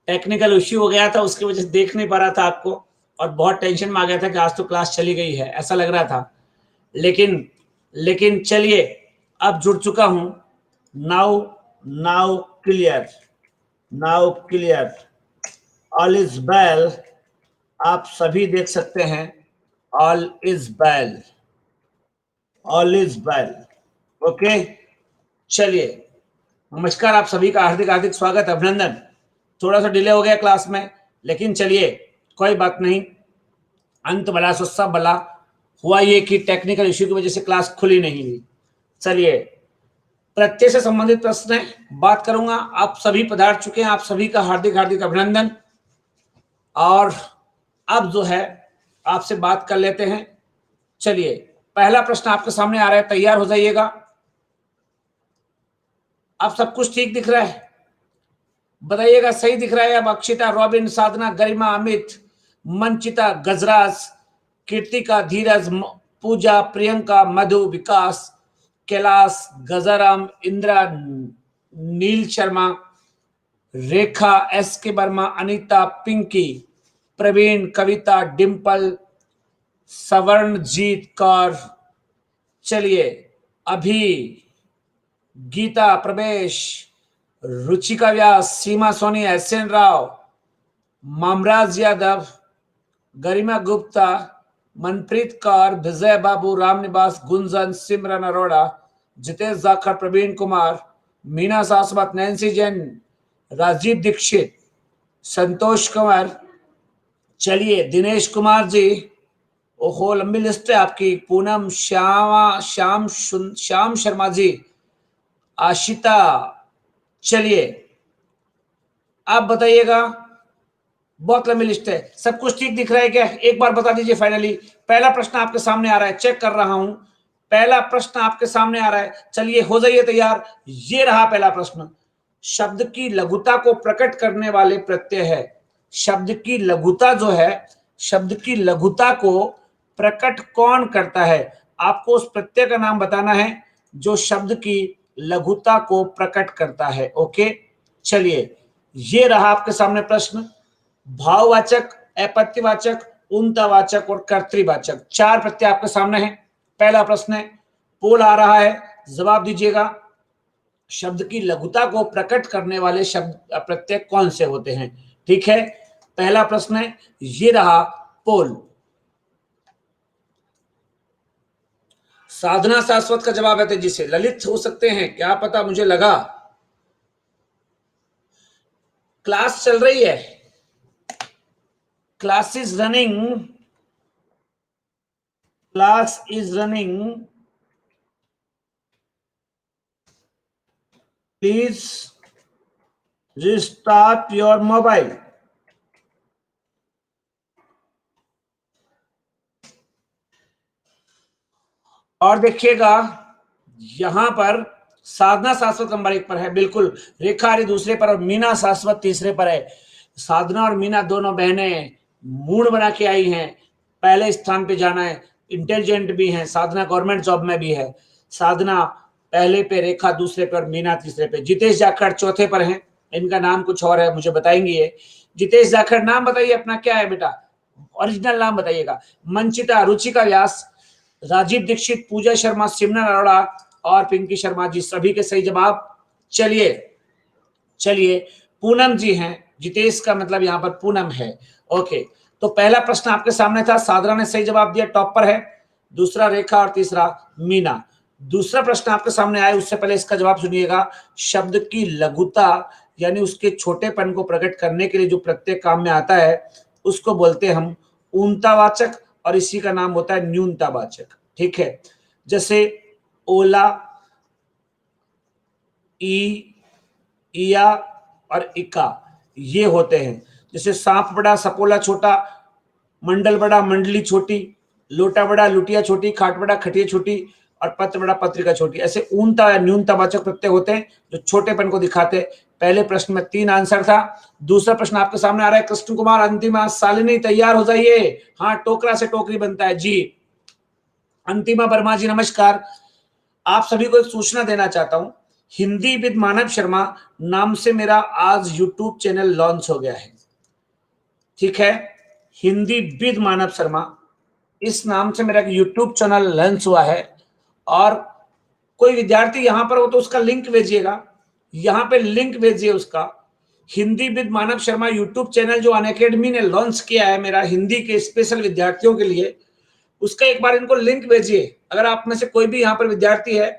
Technical issue हो गया था, उसकी वजह से देख नहीं पा रहा था आपको, और बहुत टेंशन में आ गया था कि आज तो क्लास चली गई है, ऐसा लग रहा था। लेकिन चलिए, अब जुड़ चुका हूं। Now now clear, now clear, all is well. आप सभी देख सकते हैं, all is well, all is well. Okay, चलिए, नमस्कार, आप सभी का हार्दिक हार्दिक स्वागत, अभिनंदन। थोड़ा सा डिले हो गया क्लास में, लेकिन चलिए, कोई बात नहीं, अंत भला सो सब भला। हुआ ये कि टेक्निकल इश्यू की वजह से क्लास खुली नहीं हुई। चलिए, प्रत्यय से संबंधित प्रश्न बात करूंगा। आप सभी पधार चुके हैं, आप सभी का हार्दिक हार्दिक अभिनंदन। और अब जो है, आपसे बात कर लेते हैं। चलिए, पहला प्रश्न आपके सामने आ रहा है, तैयार हो जाइएगा। अब सब कुछ ठीक दिख रहा है? बताइएगा, सही दिख रहा है? अब अक्षिता, रॉबिन, साधना, गरिमा, अमित, मंचिता, गजराज, कीर्तिका, धीरज, पूजा, प्रियंका, मधु, विकास, कैलाश, गजाराम, इंदिरा, नील शर्मा, रेखा, एस के वर्मा, अनीता, पिंकी, प्रवीण, कविता, डिंपल, सवर्णजीत कौर। चलिए, अभी, गीता, प्रवेश, रुचिका व्यास, सीमा सोनी, एसएन राव, मामराज यादव, गरिमा गुप्ता, मनप्रीत कौर, विजय बाबू, रामनिवास, गुंजन, सिमरन अरोड़ा, जितेश जाखड़, प्रवीण कुमार, मीना सासवत, नैन्सी जैन, राजीव दीक्षित, संतोष कुमार। चलिए, दिनेश कुमार जी, ओहो लंबी लिस्ट है आपकी। पूनम, श्याम शर्मा जी, आशिता। चलिए, आप बताइएगा, बहुत लंबी लिस्ट है। सब कुछ ठीक दिख रहा है क्या? एक बार बता दीजिए फाइनली। पहला प्रश्न आपके सामने आ रहा है, चेक कर रहा हूं। पहला प्रश्न आपके सामने आ रहा है, चलिए हो जाइए तैयार। ये रहा पहला प्रश्न। शब्द की लघुता को प्रकट करने वाले प्रत्यय है। शब्द की लघुता जो है, शब्द की लघुता को प्रकट कौन करता है? आपको उस प्रत्यय का नाम बताना है जो शब्द की लघुता को प्रकट करता है। ओके, चलिए, ये रहा आपके सामने प्रश्न। भाववाचक, अपत्यवाचक, उनतावाचक और कर्तृवाचक, चार प्रत्यय आपके सामने हैं। पहला प्रश्न है, पोल आ रहा है, जवाब दीजिएगा। शब्द की लघुता को प्रकट करने वाले शब्द प्रत्यय कौन से होते हैं? ठीक है, पहला प्रश्न है, ये रहा पोल। साधना शाश्वत का जवाब है तेजी से। ललित हो सकते हैं, क्या पता, मुझे लगा। क्लास चल रही है, class is running, class is running, please restart your mobile. और देखिएगा, यहां पर साधना शाश्वत नंबर 1 पर है, बिल्कुल। रेखा आर्य दूसरे पर और मीना शाश्वत तीसरे पर है। साधना और मीना दोनों बहनें मूड बना के आई हैं, पहले स्थान पे जाना है। इंटेलिजेंट भी हैं, साधना गवर्नमेंट जॉब में भी है। साधना पहले पे, रेखा दूसरे पर, मीना तीसरे पे। जितेश जाखड़ चौथे पर हैं, इनका नाम कुछ और है, मुझे बताएंगे ये। जितेश जाखड़, नाम बताइए अपना, क्या है बेटा? ओरिजिनल नाम बताइएगा। मंचिता, रुचिका व्यास, राजीव दीक्षित, पूजा शर्मा, सिमरन अरोड़ा और पिंकी शर्मा जी, सभी के सही जवाब। चलिए चलिए, पूनम जी हैं, जितेश का मतलब यहां पर पूनम है। ओके, तो पहला प्रश्न आपके सामने था, साधना ने सही जवाब दिया, टॉप पर है। दूसरा रेखा और तीसरा मीना। दूसरा प्रश्न आपके सामने आया, उससे पहले इसका जवाब सुनिएगा। शब्द की लघुता यानी उसके छोटेपन को प्रकट करने के लिए जो प्रत्यय काम में आता है, उसको बोलते हैं हम ऊनतावाचक, और इसी का नाम होता है न्यूनतावाचक। ठीक है, जैसे ओला, ई, इया और इका, ये होते हैं। जैसे सांप बड़ा, सपोला छोटा, मंडल बड़ा, मंडली छोटी, लोटा बड़ा, लुटिया छोटी, खाट बड़ा, खटिया छोटी और पत्र बड़ा, पत्रिका छोटी। ऐसे ऊनता या न्यूनतावाचक प्रत्यय होते हैं जो छोटेपन को दिखाते हैं। पहले प्रश्न में 3 आंसर था। दूसरा प्रश्न आपके सामने आ रहा है, कृष्ण कुमार, अंतिमा, शालिनी, तैयार हो जाइए। हाँ, टोकरा से टोकरी बनता है जी। अंतिमा वर्मा जी, नमस्कार। आप सभी को एक सूचना देना चाहता हूं, हिंदी विद मानव शर्मा नाम से मेरा आज यूट्यूब चैनल लॉन्च हो गया है। ठीक है, हिंदी विद मानव शर्मा इस नाम से मेरा यूट्यूब चैनल लॉन्च हुआ है। और कोई विद्यार्थी यहां पर हो तो उसका लिंक भेजिएगा, यहां पे लिंक भेजिए उसका। Hindi with Manav Sharma YouTube channel जो अनअकैडमी ने लॉन्च किया है मेरा हिंदी के स्पेशल विद्यार्थियों के लिए, उसका एक बार इनको लिंक भेजिए। अगर आप में से कोई भी यहाँ पर विद्यार्थी है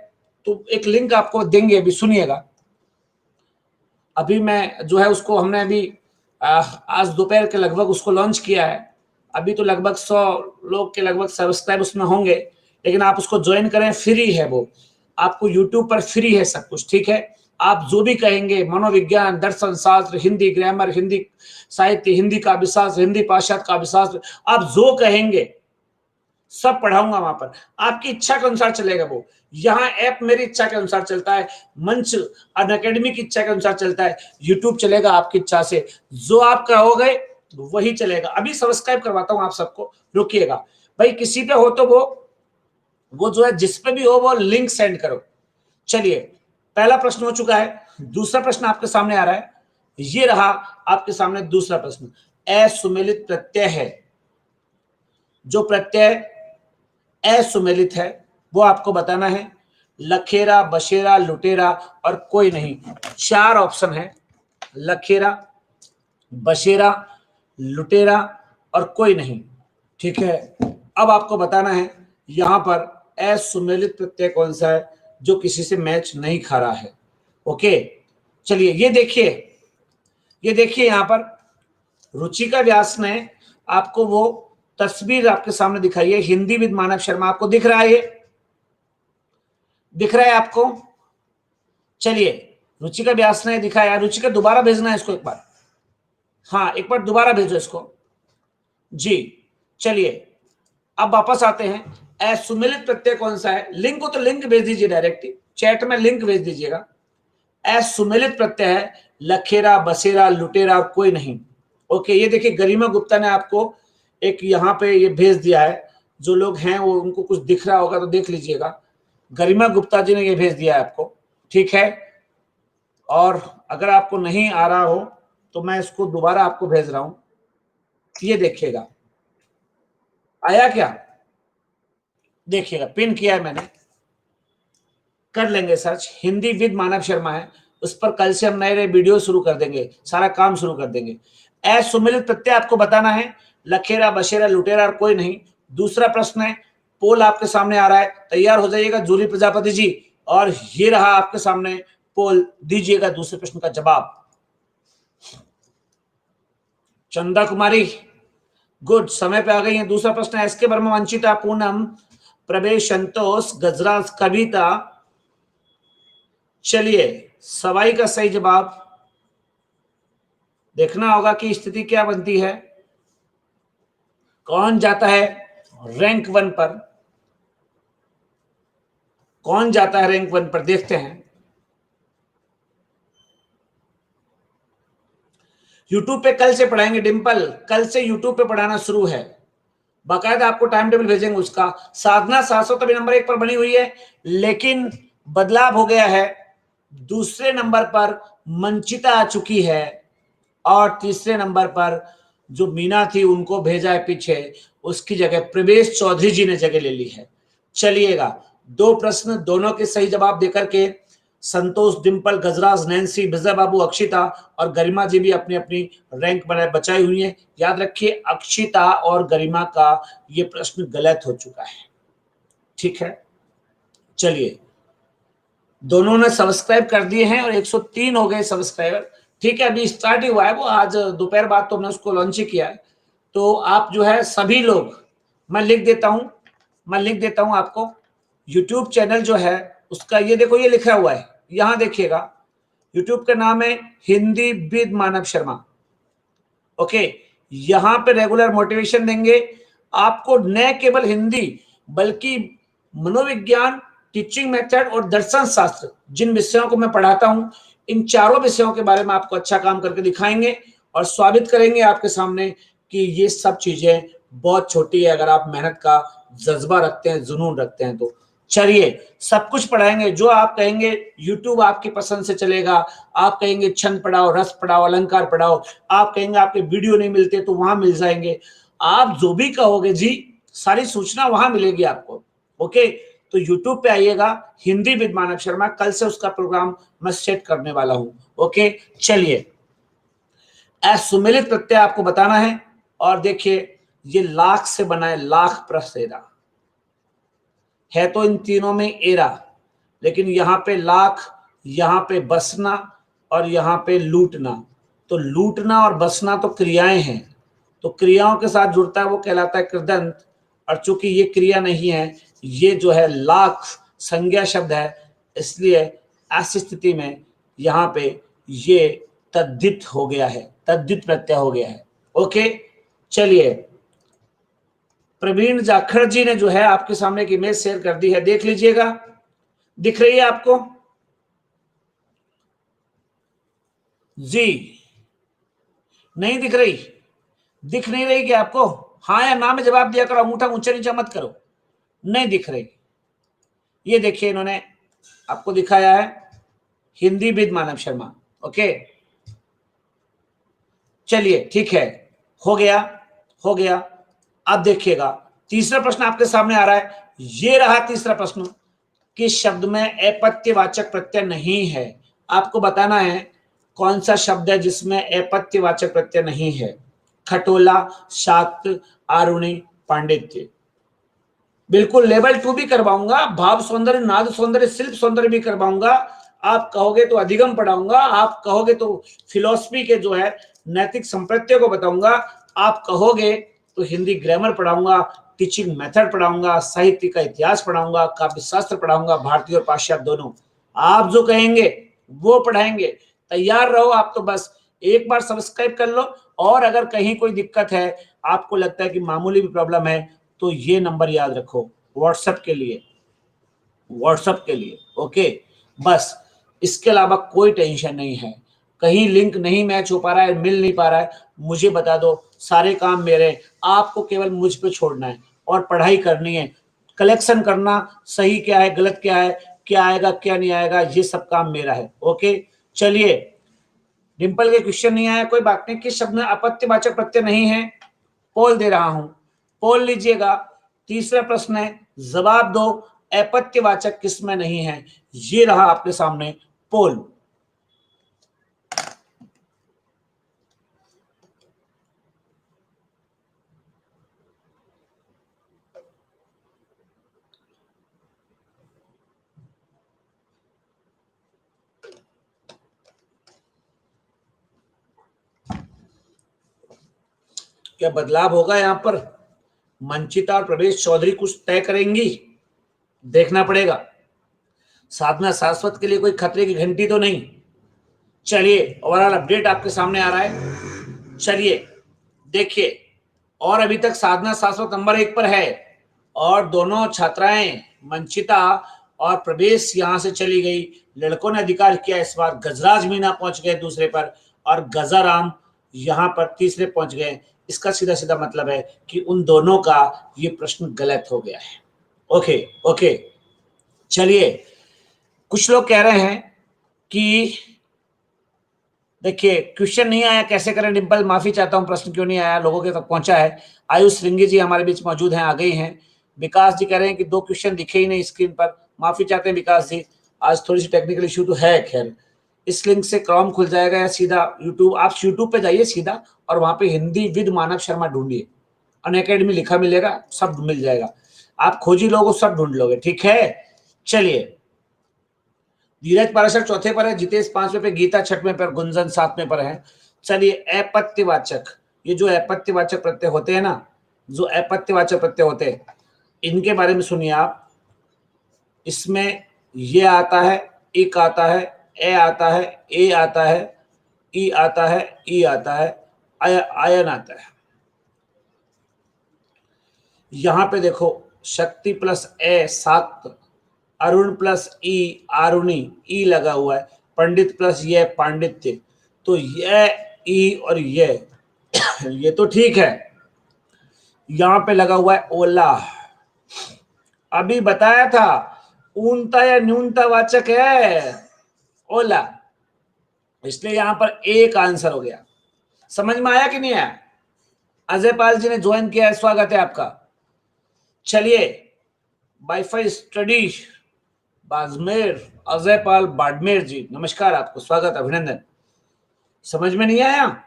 तो एक लिंक आपको देंगे, अभी सुनिएगा। अभी मैं जो है उसको हमने अभी आज दोपहर के लगभग उसको लॉन्च किया है। अभी तो लगभग 100 लोग के लगभग सब्सक्राइब उसमें होंगे, लेकिन आप उसको ज्वाइन करें, फ्री है वो, आपको यूट्यूब पर फ्री है सब कुछ। ठीक है, आप जो भी कहेंगे, मनोविज्ञान, दर्शन शास्त्र, हिंदी ग्रामर, हिंदी साहित्य, हिंदी काव्य शास्त्र, हिंदी पाश्चात्य काव्य शास्त्र, आप जो कहेंगे सब पढ़ाऊंगा वहां पर। आपकी इच्छा के अनुसार चलेगा वो। यहाँ ऐप मेरी इच्छा के अनुसार चलता है, मंच अनअकैडमी की इच्छा के अनुसार चलता है, यूट्यूब चलेगा आपकी इच्छा से, जो आप कहोगे वही चलेगा। अभी सब्सक्राइब करवाता हूं आप सबको, रुकिएगा भाई। किसी पे हो तो वो जो है जिस पे भी हो वो लिंक सेंड करो। चलिए, पहला प्रश्न हो चुका है, दूसरा प्रश्न आपके सामने आ रहा है। ये रहा आपके सामने दूसरा प्रश्न। असुमेलित प्रत्यय है, जो प्रत्यय असुमेलित है वो आपको बताना है। लखेरा, बशेरा, लुटेरा और कोई नहीं, 4 ऑप्शन है। लखेरा, बशेरा, लुटेरा और कोई नहीं। ठीक है, अब आपको बताना है यहां पर असुमेलित प्रत्यय कौन सा है जो किसी से मैच नहीं खा रहा है। ओके, चलिए ये देखिए यहां पर रुचिका व्यास ने आपको वो तस्वीर आपके सामने दिखाई है, हिंदी विद मानव शर्मा। आपको दिख रहा है, ये दिख रहा है आपको? चलिए, रुचिका व्यास ने दिखाया। रुचिका दोबारा भेजना है इसको एक बार, हाँ एक बार दोबारा भेजो इसको जी। चलिए, अब वापस आते हैं। असुमेलित प्रत्यय कौन सा है? लिंक को तो लिंक भेज दीजिए, डायरेक्ट चैट में लिंक भेज दीजिएगा। असुमेलित प्रत्यय है लखेरा, बसेरा, लुटेरा और कोई नहीं। ओके, ये देखिए गरिमा गुप्ता ने आपको एक यहाँ पे ये भेज दिया है। जो लोग हैं वो उनको कुछ दिख रहा होगा तो देख लीजिएगा। गरिमा गुप्ता जी ने ये भेज दिया है आपको, ठीक है। और अगर आपको नहीं आ रहा हो तो मैं इसको दोबारा आपको भेज रहा हूं, ये देखिएगा आया क्या? देखिएगा, पिन किया है मैंने, कर लेंगे सर्च। हिंदी विद मानव शर्मा है, उस पर कल से हम नए नए वीडियो शुरू कर देंगे, सारा काम शुरू कर देंगे। असुमेलित प्रत्यय आपको बताना है, लखेरा, बशेरा, लुटेरा और कोई नहीं। दूसरा प्रश्न है, पोल आपके सामने आ रहा है, तैयार हो जाइएगा जूली प्रजापति जी। और ये रहा आपके सामने पोल, दीजिएगा दूसरे प्रश्न का जवाब। चंदा कुमारी गुड, समय पे आ गई है। दूसरा प्रश्न है, एसके वर्मा, वंचिता, पूनम, प्रवेश, संतोष, गजराज, कविता। चलिए, सवाई का सही जवाब देखना होगा कि स्थिति क्या बनती है, कौन जाता है रैंक 1 पर, कौन जाता है रैंक 1 पर, देखते हैं। यूट्यूब पे कल से पढ़ाएंगे डिंपल, कल से यूट्यूब पे पढ़ाना शुरू है, बाकायदा आपको टाइम टेबल भेजेंगे उसका। साधना शाश्वत अभी नंबर 1 पर बनी हुई है, लेकिन बदलाव हो गया है। दूसरे नंबर पर मंचिता आ चुकी है और तीसरे नंबर पर जो मीना थी उनको भेजा है पीछे, उसकी जगह प्रवेश चौधरी जी ने जगह ले ली है। चलिएगा, 2 प्रश्न, दोनों के सही जवाब देकर के संतोष, डिंपल, गजराज, नैन्सी, विजय बाबू, अक्षिता और गरिमा जी भी अपनी अपनी रैंक बनाए बचाई हुई है। याद रखिए, अक्षिता और गरिमा का ये प्रश्न गलत हो चुका है, ठीक है। चलिए, दोनों ने सब्सक्राइब कर दिए हैं और 103 हो गए सब्सक्राइबर, ठीक है। अभी स्टार्ट ही हुआ है वो, आज दोपहर बाद तो हमने उसको लॉन्च ही किया है। तो आप जो है सभी लोग, मैं लिख देता हूं आपको। यूट्यूब चैनल जो है उसका ये देखो, ये लिखा हुआ है, यहां देखिएगा। यूट्यूब का नाम है Hindi with Manav Sharma. Okay, यहां पे रेगुलर मोटिवेशन देंगे आपको, न केवल हिंदी बल्कि मनोविज्ञान, टीचिंग मेथड और दर्शन शास्त्र, जिन विषयों को मैं पढ़ाता हूं, इन चारों विषयों के बारे में आपको अच्छा काम करके दिखाएंगे और साबित करेंगे आपके सामने कि ये सब चीजें बहुत छोटी है, अगर आप मेहनत का जज्बा रखते हैं, जुनून रखते हैं तो। चलिए सब कुछ पढ़ाएंगे, जो आप कहेंगे YouTube आपकी पसंद से चलेगा, आप कहेंगे छंद पढ़ाओ, रस पढ़ाओ, अलंकार पढ़ाओ, आप कहेंगे आपके वीडियो नहीं मिलते तो वहां मिल जाएंगे, आप जो भी कहोगे जी सारी सूचना वहां मिलेगी आपको। ओके, तो YouTube पे आइएगा, हिंदी विद मानव शर्मा, कल से उसका प्रोग्राम मैं सेट करने वाला हूं। ओके, चलिए सुमेलित प्रत्यय आपको बताना है, और देखिए ये लाख से बना है, लाख प्रसेरा है, तो इन तीनों में एरा, लेकिन यहां पे लाख, यहां पे बसना और यहां पे लूटना, तो लूटना और बसना तो क्रियाएं हैं, तो क्रियाओं के साथ जुड़ता है वो कहलाता है कृदंत, और चूंकि ये क्रिया नहीं है, ये जो है लाख संज्ञा शब्द है, इसलिए ऐसी स्थिति में यहां पे ये तद्धित हो गया है, तद्धित प्रत्यय हो गया है। ओके, चलिए प्रवीण जाखड़ जी ने जो है आपके सामने एक इमेज शेयर कर दी है, देख लीजिएगा, दिख रही है आपको जी? नहीं दिख रही? दिख नहीं रही क्या आपको? हाँ या ना में जवाब दिया करो, अंगूठा ऊंचा नीचा मत करो। नहीं दिख रही? ये देखिए इन्होंने आपको दिखाया है, Hindi with Manav Sharma. Okay, चलिए ठीक है, हो गया, हो गया। अब देखिएगा तीसरा प्रश्न आपके सामने आ रहा है, ये रहा तीसरा प्रश्न, किस शब्द में अपत्यवाचक प्रत्यय नहीं है? आपको बताना है कौन सा शब्द है जिसमें अपत्यवाचक प्रत्यय नहीं है। खटोला, शाक्त, आरुणि, पांडित्य। बिल्कुल लेवल 2 भी करवाऊंगा, भाव सौंदर्य, नाद सौंदर्य, शिल्प सौंदर्य भी करवाऊंगा। आप कहोगे तो अधिगम पढ़ाऊंगा, आप कहोगे तो फिलोसफी के जो है नैतिक संप्रत्यय को बताऊंगा, आप कहोगे तो हिंदी ग्रामर पढ़ाऊंगा, टीचिंग मेथड पढ़ाऊंगा, साहित्य का इतिहास पढ़ाऊंगा, काव्य शास्त्र पढ़ाऊंगा, भारतीय और पाश्चात्य दोनों। आप जो कहेंगे वो पढ़ाएंगे, तैयार रहो। आप तो बस एक बार सब्सक्राइब कर लो, और अगर कहीं कोई दिक्कत है, आपको लगता है कि मामूली भी प्रॉब्लम है, तो ये नंबर याद रखो व्हाट्सएप के लिए, व्हाट्सएप के लिए। ओके, बस इसके अलावा कोई टेंशन नहीं है। कहीं लिंक नहीं मैच हो पा रहा है, मिल नहीं पा रहा है, मुझे बता दो, सारे काम मेरे, आपको केवल मुझ पे छोड़ना है और पढ़ाई करनी है। कलेक्शन करना, सही क्या है गलत क्या है, क्या आएगा क्या नहीं आएगा, ये सब काम मेरा है। ओके, चलिए डिंपल के क्वेश्चन नहीं आया, कोई बात नहीं। किस शब्द में अपत्यवाचक प्रत्यय नहीं है? पोल दे रहा हूं, पोल लीजिएगा। तीसरा प्रश्न है, जवाब दो, अपत्यवाचक किसमें नहीं है? ये रहा आपके सामने पोल। क्या बदलाव होगा यहां पर? मंचिता और प्रवेश चौधरी कुछ तय करेंगी, देखना पड़ेगा। साधना शाश्वत के लिए कोई खतरे की घंटी तो नहीं? चलिए ओवरऑल अपडेट आपके सामने आ रहा है। चलिए देखिए, और अभी तक साधना शाश्वत नंबर 1 पर है, और दोनों छात्राएं मंचिता और प्रवेश यहां से चली गई। लड़कों ने अधिकार किया, इस बार गजराज मीना पहुंच गए दूसरे पर, और गजाराम यहां पर तीसरे पहुंच गए। इसका सीधा सीधा मतलब है कि उन दोनों का ये प्रश्न गलत हो गया है। ओके ओके, चलिए कुछ लोग कह रहे हैं कि देखिए क्वेश्चन नहीं आया, कैसे करें डिंपल, माफी चाहता हूं, प्रश्न क्यों नहीं आया, लोगों के तक पहुंचा है। आयुष श्रृंगी जी हमारे बीच मौजूद हैं, आ गई हैं। विकास जी कह रहे हैं कि 2 क्वेश्चन दिखे ही नहीं स्क्रीन पर, माफी चाहते हैं विकास जी, आज थोड़ी सी टेक्निकल इश्यू तो है। खैर इस लिंक से क्रोम खुल जाएगा या सीधा यूट्यूब, आप यूट्यूब पे जाइए सीधा, और वहां पे हिंदी विद मानव शर्मा ढूंढिए, अनअकैडमी लिखा मिलेगा, सब मिल जाएगा, आप खोजी लोगे सब ढूंढ लोगे। ठीक है, चलिए धीरज पाराशर चौथे पर है, जितेश 5वें पे, गीता 6वें पर, गुंजन 7वें पर है। चलिए अपत्यवाचक, ये जो अपत्यवाचक प्रत्यय होते हैं ना, जो अपत्यवाचक प्रत्यय होते हैं, इनके बारे में सुनिए आप। इसमें ये आता है, इक आता है, ए आता है, ए आता है, ई आता है, ई आता है, आयन आता है। यहां पे देखो, शक्ति प्लस ए सात, अरुण प्लस ई आरुणी, ई लगा हुआ है, पंडित प्लस ये पांडित्य, तो ये ई और ये तो ठीक है। यहां पे लगा हुआ है ओला, अभी बताया था ऊनता या न्यूनता वाचक है ओला, इसलिए यहां पर एक आंसर हो गया। समझ में आया कि नहीं आया? अजय पाल जी ने ज्वाइन किया है, स्वागत है आपका। चलिए, वाईफाई स्टडी बाजमेर, अजय पाल बाड़मेर जी, नमस्कार, आपको स्वागत, अभिनंदन। समझ में नहीं आया?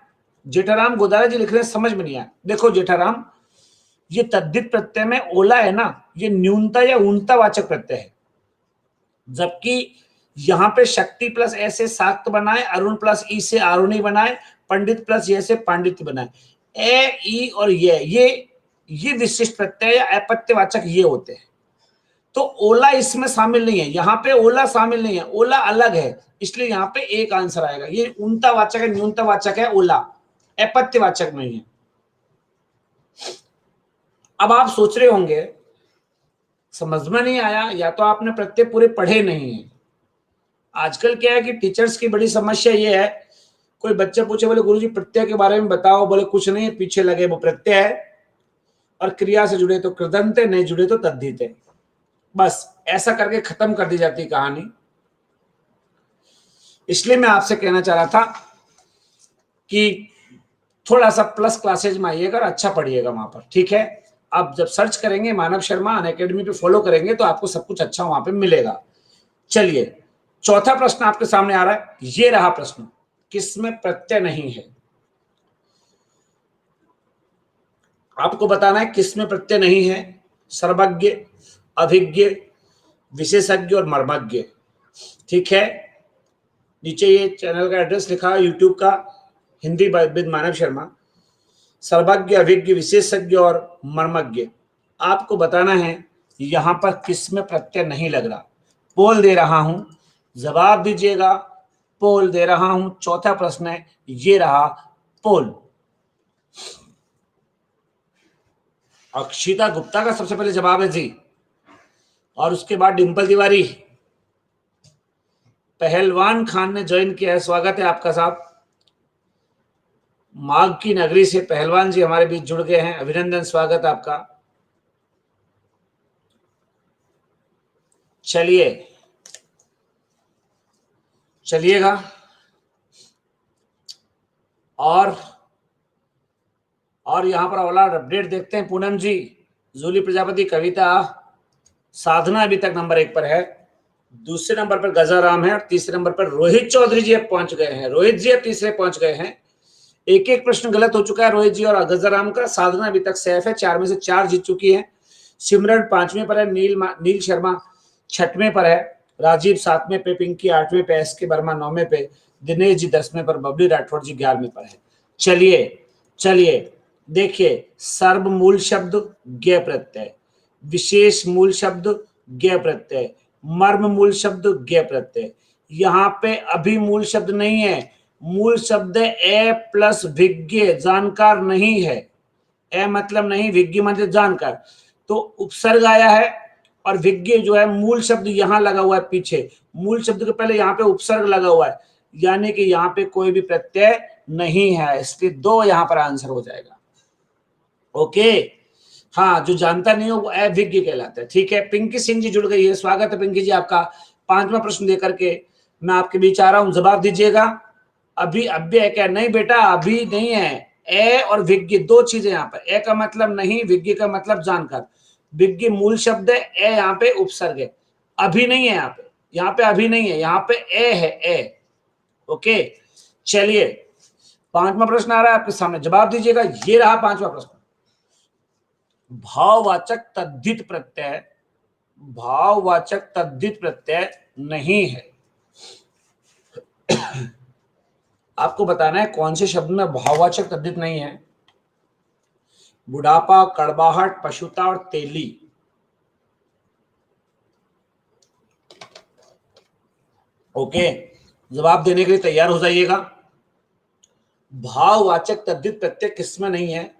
जेठाराम गोदारा जी लिख रहे हैं समझ में नहीं आया। देखो जेठाराम, ये तद्धित प्रत्यय में ओला है ना, ये न्यूनता या ऊनता वाचक प्रत्यय है, जबकि यहां पे शक्ति प्लस ऐसे शाक्त बनाए, अरुण प्लस ई से आरुणी बनाए, पंडित प्लस ये से पांडित्य बनाए। ए ई और ये विशिष्ट प्रत्यय या अपत्यवाचक ये होते हैं। तो ओला इसमें शामिल नहीं है, यहां पे ओला शामिल नहीं है, ओला अलग है, इसलिए यहां पे एक आंसर आएगा। ये ऊनता वाचक है, न्यूनता वाचक है ओला, अपत्यवाचक नहीं है। अब आप सोच रहे होंगे समझ में नहीं आया, या तो आपने प्रत्यय पूरे पढ़े नहीं है। आजकल क्या है कि टीचर्स की बड़ी समस्या ये है, कोई बच्चे पूछे बोले गुरुजी प्रत्यय के बारे में बताओ, बोले कुछ नहीं, पीछे लगे वो प्रत्यय है और क्रिया से जुड़े तो कृदंत है, नहीं जुड़े तो तद्धित है, बस ऐसा करके खत्म कर दी जाती कहानी। इसलिए मैं आपसे कहना चाह रहा था कि थोड़ा सा प्लस क्लासेज में आइएगा और अच्छा पढ़िएगा वहां पर, ठीक है? आप जब सर्च करेंगे मानव शर्मा अनअकैडमी पे फॉलो करेंगे तो आपको सब कुछ अच्छा वहां पे मिलेगा। चलिए, चौथा प्रश्न आपके सामने आ रहा है, ये रहा प्रश्न, किसमें प्रत्यय नहीं है। आपको बताना है किसमें प्रत्यय नहीं है। सर्वज्ञ, अभिज्ञ, विशेषज्ञ और मर्मज्ञ, ठीक है? नीचे ये चैनल का एड्रेस लिखा है यूट्यूब का, हिंदी विद मानव शर्मा। सर्वज्ञ, अभिज्ञ, विशेषज्ञ और मर्मज्ञ, आपको बताना है यहां पर किसमें प्रत्यय नहीं लग रहा। पोल दे रहा हूं, जवाब दीजिएगा। पोल दे रहा हूं, चौथा प्रश्न है, ये रहा पोल। अक्षिता गुप्ता का सबसे पहले जवाब है जी, और उसके बाद डिंपल तिवारी। पहलवान खान ने ज्वाइन किया है, स्वागत है आपका साहब। माघ की नगरी से पहलवान जी हमारे बीच जुड़ गए हैं, अभिनंदन, स्वागत आपका। चलिए, चलिएगा और यहां पर अगला अपडेट देखते हैं। पूनम जी, जूली प्रजापति, कविता, साधना अभी तक नंबर 1 पर है, दूसरे नंबर पर गजाराम है और तीसरे नंबर पर रोहित चौधरी जी अब पहुंच गए हैं। रोहित जी अब तीसरे पहुंच गए हैं। एक एक प्रश्न गलत हो चुका है रोहित जी और गजाराम का। साधना अभी तक सेफ है, 4 में से 4 जीत चुकी है। सिमरन 5वें पर है, नील शर्मा 6वें पर है, राजीव 7वें पे, पिंकी 8वें पे, एस के वर्मा 9वें पे, दिनेश जी 10वें पर, बबली राठौर जी 11वें पर है। चलिए देखिए, सर्व मूल शब्द ज्ञ प्रत्यय, विशेष मूल शब्द ज्ञ प्रत्यय, मर्म मूल शब्द ज्ञ प्रत्यय। यहां पे अभी मूल शब्द नहीं है, मूल शब्द ए प्लस विज्ञ, जानकार नहीं है। ए मतलब नहीं, विज्ञ मतलब जानकार, तो उपसर्ग आया है और विज्ञ जो है मूल शब्द यहां लगा हुआ है पीछे, मूल शब्द के पहले यहां पे उपसर्ग लगा हुआ है, यानी कि यहां पे कोई भी प्रत्यय नहीं है, इसलिए 2 यहां पर आंसर हो जाएगा। ओके, हाँ, जो जानता नहीं हो वो अभिज्ञ कहलाता है, ठीक है? पिंकी सिंह जी जुड़ गई है, स्वागत है पिंकी जी आपका। 5वां प्रश्न लेकर के मैं आपके बीच आ रहा हूं, जवाब दीजिएगा। अभी अभ्य है क्या? नहीं बेटा, अभी नहीं है। ए और विज्ञ 2 चीजें यहाँ पर, ए का मतलब नहीं, विज्ञ का मतलब जानकार। विज्ञ मूल शब्द है, ए यहाँ पे उपसर्ग है, अभी नहीं है यहाँ पे, यहाँ पे अभी नहीं है, यहाँ पे ए है, ए। ओके, चलिए 5वां प्रश्न आ रहा है आपके सामने, जवाब दीजिएगा। ये रहा 5वां प्रश्न, भाववाचक तद्धित प्रत्यय, भाववाचक तद्धित प्रत्यय नहीं है। आपको बताना है कौन से शब्द में भाववाचक तद्धित नहीं है। बुढ़ापा, कड़वाहट, पशुता और तेली। ओके, जवाब देने के लिए तैयार हो जाइएगा। भाववाचक तद्धित प्रत्यय किसमें नहीं है?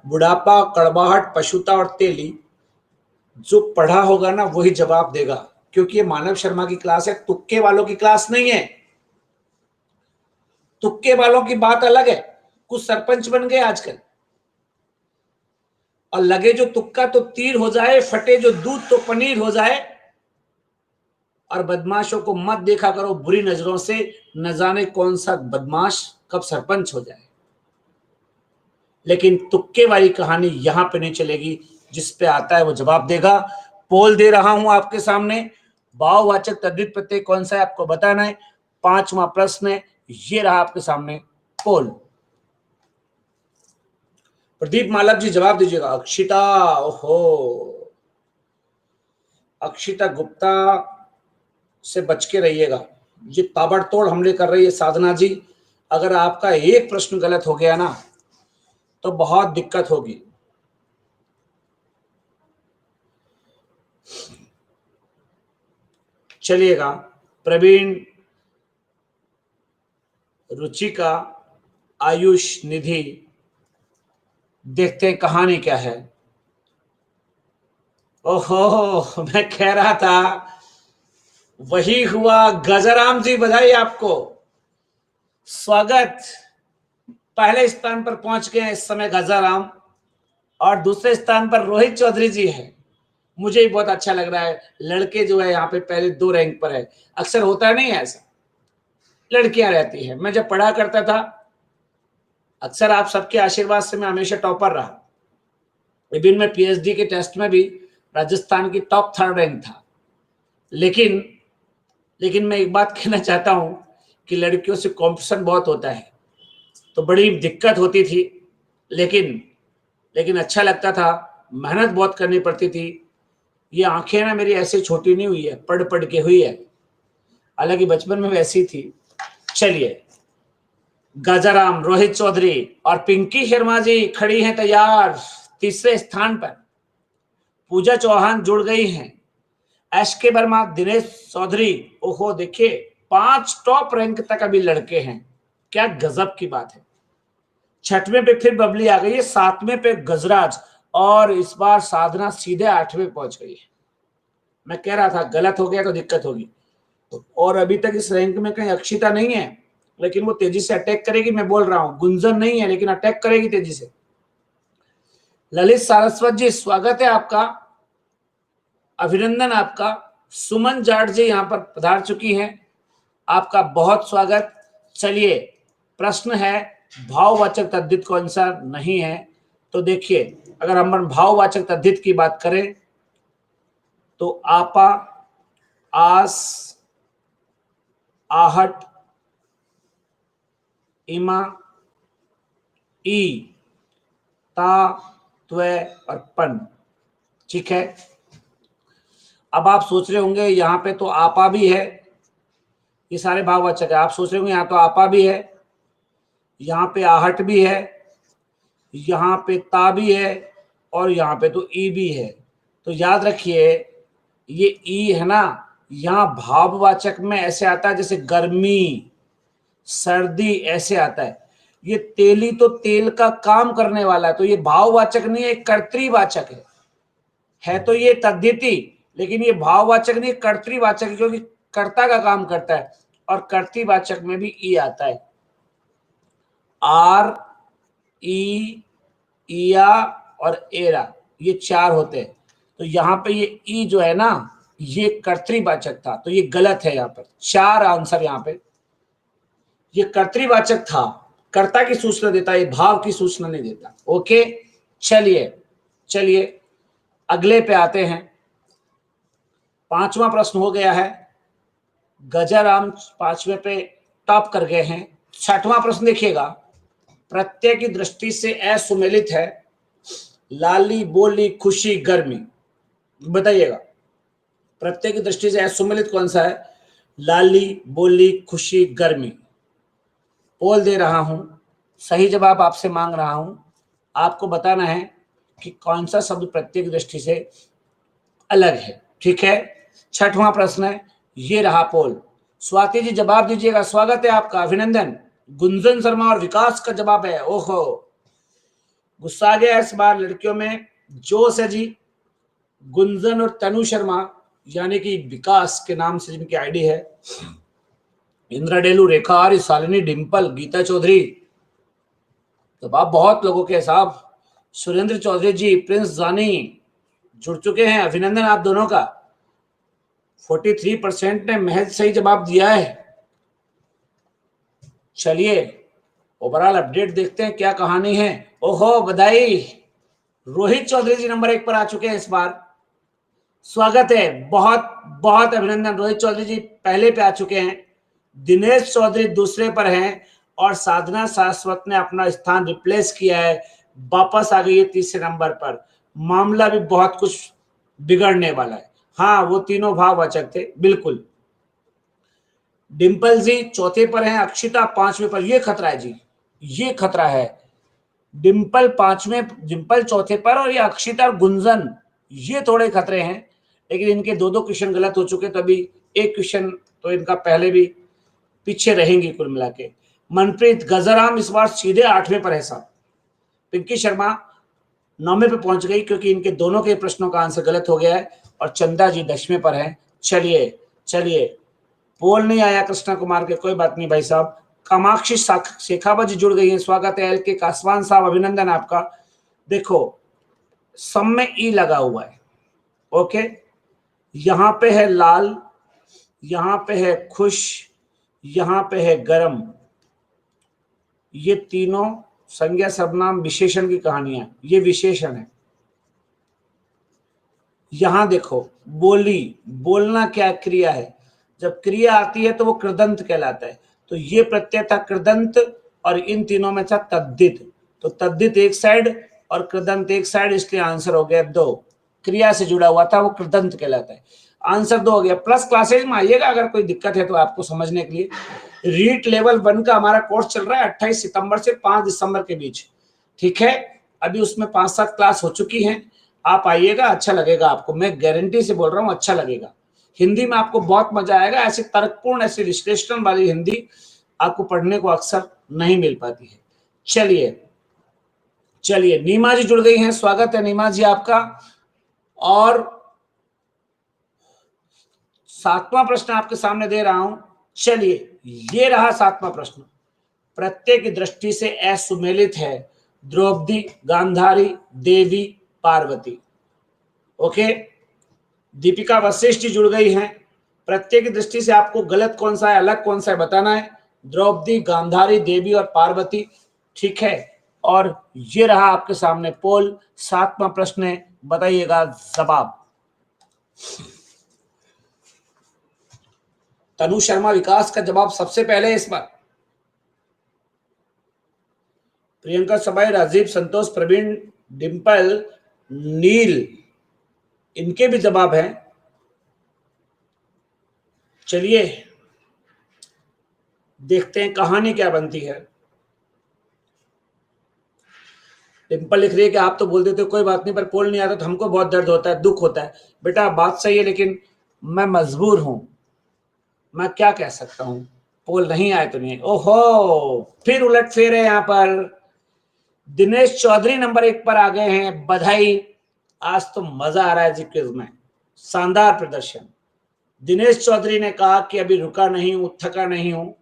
बुढ़ापा, कड़वाहट, पशुता और तेली। जो पढ़ा होगा ना वही जवाब देगा, क्योंकि ये मानव शर्मा की क्लास है, तुक्के वालों की क्लास नहीं है। तुक्के वालों की बात अलग है, कुछ सरपंच बन गए आजकल, और लगे जो तुक्का तो तीर हो जाए, फटे जो दूध तो पनीर हो जाए। और बदमाशों को मत देखा करो बुरी नजरों से, न जाने कौन सा बदमाश कब सरपंच हो जाए। लेकिन तुक्के वाली कहानी यहां पे नहीं चलेगी, जिस पे आता है वो जवाब देगा। पोल दे रहा हूं आपके सामने, भाववाचक तद्धित प्रत्यय कौन सा है आपको बताना है। 5वां प्रश्न है, ये रहा आपके सामने पोल। प्रदीप मालक जी जवाब दीजिएगा। अक्षिता, ओहो, अक्षिता गुप्ता से बच के रहिएगा, ये ताबड़तोड़ हमले कर रही है साधना जी। अगर आपका एक प्रश्न गलत हो गया ना तो बहुत दिक्कत होगी। चलिएगा, प्रवीण, रुचिका, आयुष, निधि, देखते हैं कहानी क्या है। ओहो, मैं कह रहा था वही हुआ। गजाराम जी बधाई आपको, स्वागत। पहले स्थान पर पहुंच गए इस समय गजाराम, और दूसरे स्थान पर रोहित चौधरी जी है। मुझे ही बहुत अच्छा लग रहा है, लड़के जो है यहाँ पे पहले 2 रैंक पर है। अक्सर होता नहीं है ऐसा, लड़कियां रहती है। मैं जब पढ़ा करता था, अक्सर आप सबके आशीर्वाद से मैं हमेशा टॉपर रहा। इवन मैं पीएचडी के टेस्ट में भी राजस्थान की टॉप 3rd रैंक था। लेकिन लेकिन मैं एक बात कहना चाहता हूं कि लड़कियों से कॉम्पिटिशन बहुत होता है, तो बड़ी दिक्कत होती थी। लेकिन लेकिन अच्छा लगता था, मेहनत बहुत करनी पड़ती थी। ये आंखें ना मेरी ऐसे छोटी नहीं हुई है, पढ़ पढ़ के हुई है, हालांकि बचपन में वैसी थी। चलिए, गजाराम, रोहित चौधरी और पिंकी शर्मा जी खड़ी हैं तैयार तीसरे स्थान पर। पूजा चौहान जुड़ गई हैं। एस के वर्मा, दिनेश चौधरी, ओहो देखिए 5 टॉप रैंक तक अभी लड़के हैं, क्या गजब की बात है। 6वें पे फिर बबली आ गई है, 7वें पे गजराज, और इस बार साधना सीधे 8वें पहुंच गई है। मैं कह रहा था गलत हो गया तो दिक्कत होगी। और अभी तक इस रैंक में कहीं अक्षिता नहीं है, लेकिन वो तेजी से अटैक करेगी। मैं बोल रहा हूं गुंजन नहीं है, लेकिन अटैक करेगी तेजी से। ललित सारस्वत जी स्वागत है आपका, अभिनंदन आपका। सुमन जाट जी यहां पर पधार चुकी हैं, आपका बहुत स्वागत। चलिए, प्रश्न है भाववाचक तद्धित कौन सा नहीं है। तो देखिए, अगर हम भाववाचक तद्धित की बात करें तो आपा, आस, आहट, इमा, ई, ता, त्वे और पन। ठीक है, अब आप सोच रहे होंगे यहां पे तो आपा भी है, ये सारे भाववाचक है। आप सोच रहे होंगे यहां तो आपा भी है, यहां पे आहट भी है, यहां पे ता भी है, और यहां पे तो ई भी है। तो याद रखिए, ये ई है ना, यहां भाववाचक में ऐसे आता है जैसे गर्मी, सर्दी, ऐसे आता है। ये तेली तो तेल का काम करने वाला है, तो ये भाववाचक नहीं है, कर्तृवाचक है तो ये तद्धिति, लेकिन ये भाववाचक नहीं, कर्तृवाचक है, क्योंकि कर्ता का काम करता है। और कर्तृवाचक में भी ई आता है, आर, ई, इया और एरा, ये 4 होते हैं। तो यहां पे ये ई जो है ना, ये कर्तृवाचक था, तो ये गलत है। यहां पर 4 आंसर, यहां पे ये कर्तृवाचक था, कर्ता की सूचना देता है, ये भाव की सूचना नहीं देता। ओके, चलिए चलिए अगले पे आते हैं। 5वां प्रश्न हो गया है, गजाराम 5वें पे टॉप कर गए हैं। 6वां प्रश्न देखिएगा, प्रत्यय की दृष्टि से असुमेलित है, लाली, बोली, खुशी, गर्मी। बताइएगा, प्रत्यय की दृष्टि से असुमेलित कौन सा है? लाली, बोली, खुशी, गर्मी। पोल दे रहा हूं, सही जवाब आपसे मांग रहा हूं। आपको बताना है कि कौन सा शब्द प्रत्यय की दृष्टि से अलग है। ठीक है, 6वां प्रश्न है, ये रहा पोल। स्वाति जी जवाब दीजिएगा, स्वागत है आपका, अभिनंदन। गुंजन शर्मा और विकास का जवाब है। ओहो, गुस्सा आ गया इस बार लड़कियों में, जोश है जी। गुंजन और तनु शर्मा, यानी कि विकास के नाम से जिनकी आईडी है, इंद्रा डेलू, रेखा आर्य, शालिनी, डिंपल, गीता चौधरी, तो आप बहुत लोगों के साथ, सुरेंद्र चौधरी जी, प्रिंस जानी जुड़ चुके हैं, अभिनंदन आप दोनों का। 43% ने महज सही जवाब दिया है। चलिए ओवरऑल अपडेट देखते हैं क्या कहानी है। ओहो बधाई, रोहित चौधरी जी नंबर 1 पर आ चुके हैं इस बार। स्वागत है, बहुत बहुत अभिनंदन। रोहित चौधरी जी पहले पे आ चुके हैं, दिनेश चौधरी दूसरे पर हैं और साधना सारस्वत ने अपना स्थान रिप्लेस किया है, वापस आ गई है तीसरे नंबर पर। मामला भी बहुत कुछ बिगड़ने वाला है। हाँ वो तीनों भाववाचक थे बिल्कुल। डिंपल जी चौथे पर हैं, अक्षिता पांचवें पर। ये खतरा है जी, ये खतरा है। डिंपल चौथे पर और ये अक्षिता और गुंजन ये थोड़े खतरे हैं, लेकिन इनके दो दो क्वेश्चन गलत हो चुके, तो अभी एक क्वेश्चन तो इनका पहले भी पीछे रहेंगी कुल मिला के। मनप्रीत गजराम इस बार सीधे 8वें पर है साहब। पिंकी शर्मा 9वें पे पहुंच गई क्योंकि इनके दोनों के प्रश्नों का आंसर गलत हो गया है, और चंदा जी 10वें पर है। चलिए चलिए, पोल नहीं आया कृष्णा कुमार के, कोई बात नहीं भाई साहब। कामाक्षी शेखावत जी जुड़ गई है, स्वागत है। एल के कासवान साहब अभिनंदन आपका। देखो सब में ई लगा हुआ है, ओके। यहां पे है लाल, यहां पे है खुश, यहां पे है गरम। ये तीनों संज्ञा सर्वनाम विशेषण की कहानियां, ये विशेषण है। यहां देखो बोली, बोलना क्या क्रिया है, जब क्रिया आती है तो वो कृदंत कहलाता है। तो ये प्रत्यय था कृदंत, और इन तीनों में था तद्दित। तो तद्दित एक साइड और कृदंत एक साइड, इसलिए आंसर हो गया 2। क्रिया से जुड़ा हुआ था वो कृदंत कहलाता है। आंसर 2 हो गया। प्लस क्लासेज में आइएगा अगर कोई दिक्कत है तो आपको समझने के लिए। रीट लेवल 1 का हमारा कोर्स चल रहा है 28 सितंबर से 5 दिसंबर के बीच, ठीक है। अभी उसमें 5-7 क्लास हो चुकी हैं। आप आइएगा, अच्छा लगेगा आपको, मैं गारंटी से बोल रहा हूँ अच्छा लगेगा। हिंदी में आपको बहुत मजा आएगा। ऐसे तर्कपूर्ण, ऐसे विश्लेषण वाली हिंदी आपको पढ़ने को अक्सर नहीं मिल पाती है। चलिए चलिए, नीमा जी जुड़ गई हैं, स्वागत है नीमा जी आपका। और 7वां प्रश्न आपके सामने दे रहा हूं। चलिए ये रहा 7वां प्रश्न। प्रत्यय की दृष्टि से असुमेलित है, द्रौपदी, गांधारी, देवी, पार्वती। ओके, दीपिका वशिष्ठ जी जुड़ गई हैं। प्रत्यय की दृष्टि से आपको गलत कौन सा है, अलग कौन सा है बताना है। द्रौपदी, गांधारी, देवी और पार्वती, ठीक है। और ये रहा आपके सामने पोल। 7वां प्रश्न है, बताइएगा जवाब। तनु शर्मा विकास का जवाब सबसे पहले इस बार। प्रियंका सबाई, राजीव, संतोष, प्रवीण, डिंपल, नील, इनके भी जवाब हैं। चलिए देखते हैं कहानी क्या बनती है। डिंपल लिख रही है कि आप तो बोल देते हो कोई बात नहीं, पर पोल नहीं आता तो हमको बहुत दर्द होता है, दुख होता है। बेटा बात सही है, लेकिन मैं मजबूर हूं, मैं क्या कह सकता हूं। पोल नहीं आए तो नहीं। ओहो, फिर उलट फेर है यहाँ पर। दिनेश चौधरी नंबर 1 पर आ गए हैं, बधाई। आज तो मजा आ रहा है जी क्विज में, शानदार प्रदर्शन। दिनेश चौधरी ने कहा कि अभी रुका नहीं हूं, थका नहीं हूं,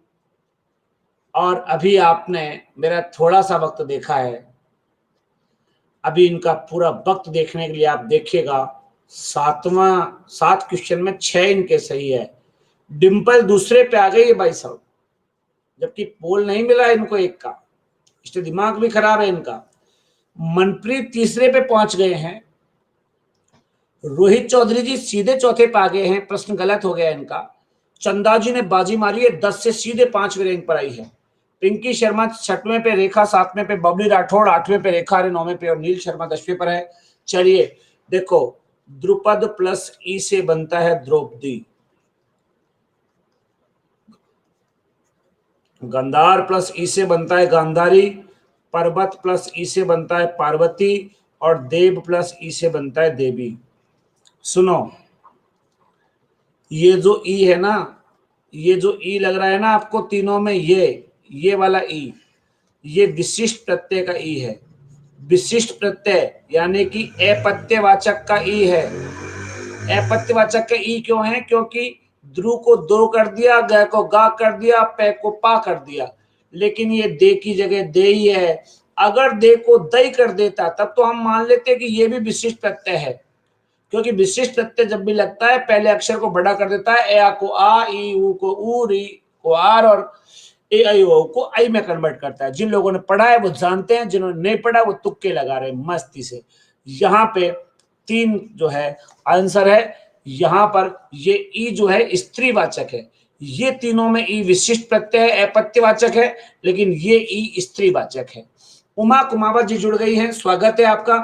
और अभी आपने मेरा थोड़ा सा वक्त देखा है, अभी इनका पूरा वक्त देखने के लिए आप देखिएगा। 7 क्वेश्चन में 6 इनके सही है। डिंपल दूसरे पे आ गई है भाई साहब, जबकि पोल नहीं मिला इनको 1 का, इसलिए दिमाग भी खराब है इनका। मनप्रीत तीसरे पे पहुंच गए हैं। रोहित चौधरी जी सीधे चौथे पे आ गए हैं, प्रश्न गलत हो गया इनका। चंदा जी ने बाजी मारी है, 10 से सीधे 5वें रैंक पर आई है। पिंकी शर्मा 6वें पे, रेखा 7वें पे, बबली राठौड़ 8वें पे, रेखा 9वें पे, और नील शर्मा 10वें पर है। चलिए देखो, द्रुपद प्लस ई से बनता है द्रौपदी, गंधार प्लस ई से बनता है गांधारी, पर्वत प्लस ई से बनता है पार्वती, और देव प्लस ई से बनता है देवी। सुनो, ये जो ई है ना, ये जो ई लग रहा है ना आपको तीनों में, ये वाला ई, ये विशिष्ट प्रत्यय का ई है। विशिष्ट प्रत्यय यानी कि अपत्यवाचक का ई है। अपत्यवाचक का ई क्यों है? क्योंकि ध्रुव को दो कर दिया, ग को गा कर दिया, पे को पा कर दिया, लेकिन ये दे की जगह दे ही है। अगर दे को दई कर देता तब तो हम मान लेते कि ये भी विशिष्ट प्रत्यय है, क्योंकि विशिष्ट प्रत्यय जब भी लगता है पहले अक्षर को बड़ा कर देता है। ए आ को आ, ई ऊ को ऊ, री को आर और ए आई ओ को आई में कन्वर्ट करता है। जिन लोगों ने पढ़ा है वो जानते हैं, जिन्होंने नहीं पढ़ा वो तुक्के लगा रहे हैं मस्ती से। यहाँ पे 3 जो है आंसर है। यहाँ पर ये ई जो है स्त्रीवाचक है। ये तीनों में ई विशिष्ट प्रत्यय है, अपत्यवाचक है, लेकिन ये ई स्त्रीवाचक है। उमा कुमावत जी जुड़ गई हैं, स्वागत है आपका।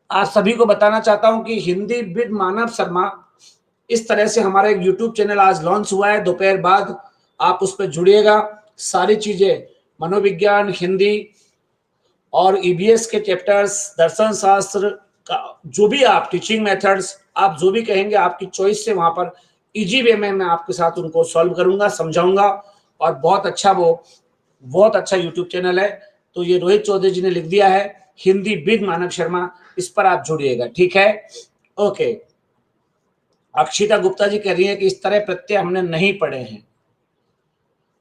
आज सभी को बताना चाहता हूं कि हिंदी विद मानव शर्मा इस तरह से हमारा एक यूट्यूब चैनल आज लॉन्च हुआ है। दोपहर बाद आप उस पर जुड़िएगा। सारी चीजें मनोविज्ञान, हिंदी और ईबीएस के चैप्टर्स, दर्शन शास्त्र का जो भी आप टीचिंग मेथड्स आप जो भी कहेंगे आपकी चॉइस से वहां पर इजी वे में मैं आपके साथ उनको सॉल्व करूंगा, समझाऊंगा। और बहुत अच्छा यूट्यूब चैनल है। तो ये रोहित चौधरी जी ने लिख दिया है हिंदी विद मानव शर्मा, इस पर आप जुड़िएगा, ठीक है। ओके, अक्षिता गुप्ता जी कह रही है कि इस तरह प्रत्यय हमने नहीं पढ़े हैं।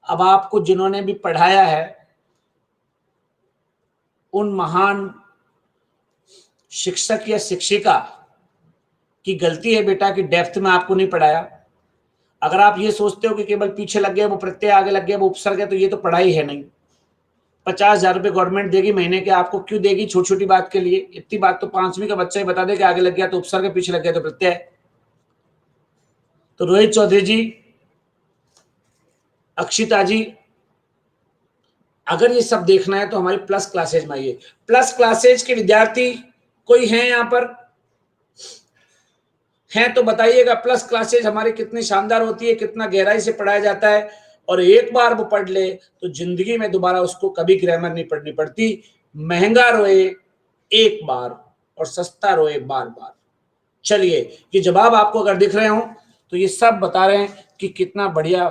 अब आपको जिन्होंने भी पढ़ाया है उन महान शिक्षक या शिक्षिका की गलती है बेटा कि डेप्थ में आपको नहीं पढ़ाया। अगर आप ये सोचते हो कि केवल पीछे लग गए, वो प्रत्यय आगे लग गया, वो उपसर्ग है, तो ये तो पढ़ाई है नहीं। 50,000 रुपए गवर्नमेंट देगी महीने के, आपको क्यों देगी छोटी छोटी बात के लिए? इतनी बात तो 5वीं का बच्चा ही बता दे कि आगे लग गया तो उपसर्ग है, पीछे लग गया तो प्रत्यय। तो रोहित चौधरी जी, अक्षिता जी, अगर ये सब देखना है तो हमारी प्लस क्लासेज में आइए। प्लस क्लासेज के विद्यार्थी कोई हैं यहाँ पर? हैं तो बताइएगा। प्लस क्लासेज हमारी कितनी शानदार होती है, कितना गहराई से पढ़ाया जाता है। और एक बार वो पढ़ ले तो जिंदगी में दोबारा उसको कभी ग्रामर नहीं पढ़नी पड़ती। महंगा रोए एक बार और सस्ता रोए बार बार। चलिए, ये जवाब आपको अगर दिख रहे हो तो ये सब बता रहे हैं कि कितना बढ़िया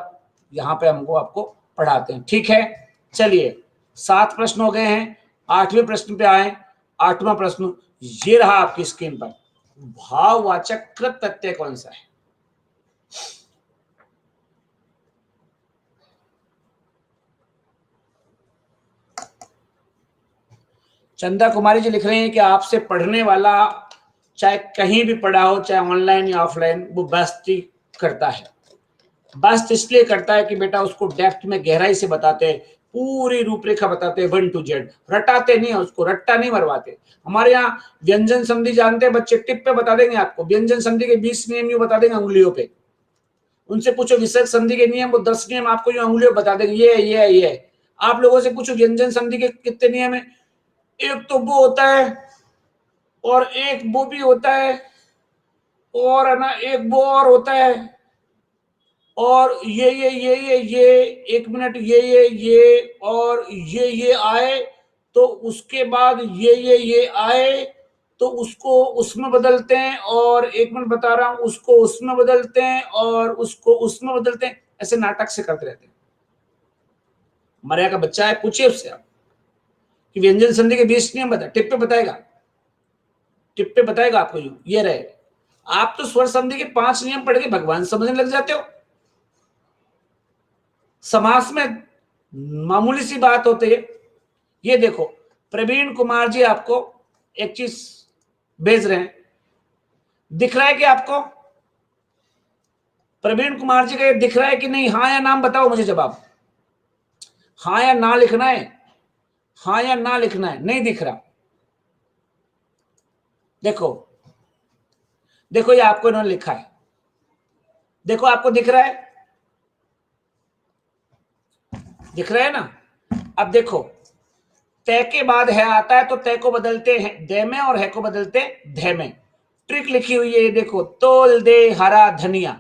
यहाँ पे हमको आपको पढ़ाते हैं, ठीक है। चलिए, 7 प्रश्न हो गए हैं, 8वें प्रश्न पे आए। 8वां प्रश्न ये रहा आपकी स्क्रीन पर। भाववाचक कृत प्रत्यय कौन सा है? चंदा कुमारी जी लिख रहे हैं कि आपसे पढ़ने वाला चाहे कहीं भी पढ़ा हो, चाहे ऑनलाइन या ऑफलाइन, वो बेइज्जती करता है। बेइज्जती इसलिए करता है कि बेटा उसको डेप्थ में गहराई से बताते हैं, पूरी रूपरेखा बताते हैं 1 to Z। रटाते नहीं है, उसको रट्टा नहीं मरवाते। हमारे यहाँ व्यंजन संधि जानते हैं बच्चे, टिप पे बता देंगे आपको। व्यंजन संधि के 20 नियम यूं बता देंगे अंगुलियों पे। उनसे पूछो विसर्ग संधि के नियम, वो 10 नियम आपको यूं अंगुलियों बता देंगे, ये। आप लोगों से पूछो व्यंजन संधि के कितने नियम है, एक तो वो होता है और एक वो भी होता है और है ना, एक वो और होता है और ये 1 मिनट, ये और ये आए तो उसके बाद ये आए तो उसको उसमें बदलते हैं, और 1 मिनट बता रहा हूं, उसको उसमें बदलते हैं और उसको उसमें बदलते हैं। ऐसे नाटक से करते रहते हैं। मरिया का बच्चा है, पूछिए उससे आप कि व्यंजन संधि के 20 नियम बता, टिप पे बताएगा, टिप पे बताएगा आपको। ये रहे, आप तो स्वर संधि के 5 नियम पढ़ के भगवान समझने लग जाते हो। समास में मामूली सी बात होती है। ये देखो, प्रवीण कुमार जी आपको एक चीज भेज रहे हैं, दिख रहा है कि आपको? प्रवीण कुमार जी का ये दिख रहा है कि नहीं? हाँ या नाम बताओ मुझे जवाब। हाँ या ना लिखना है, हाँ या ना लिखना है। नहीं दिख रहा, देखो देखो, ये आपको इन्होंने लिखा है, देखो आपको दिख रहा है, दिख रहा है ना? अब देखो, तय के बाद है आता है तो तय को बदलते हैं दे में और है को बदलते धे में। ट्रिक लिखी हुई है, ये देखो, तोल दे हरा धनिया।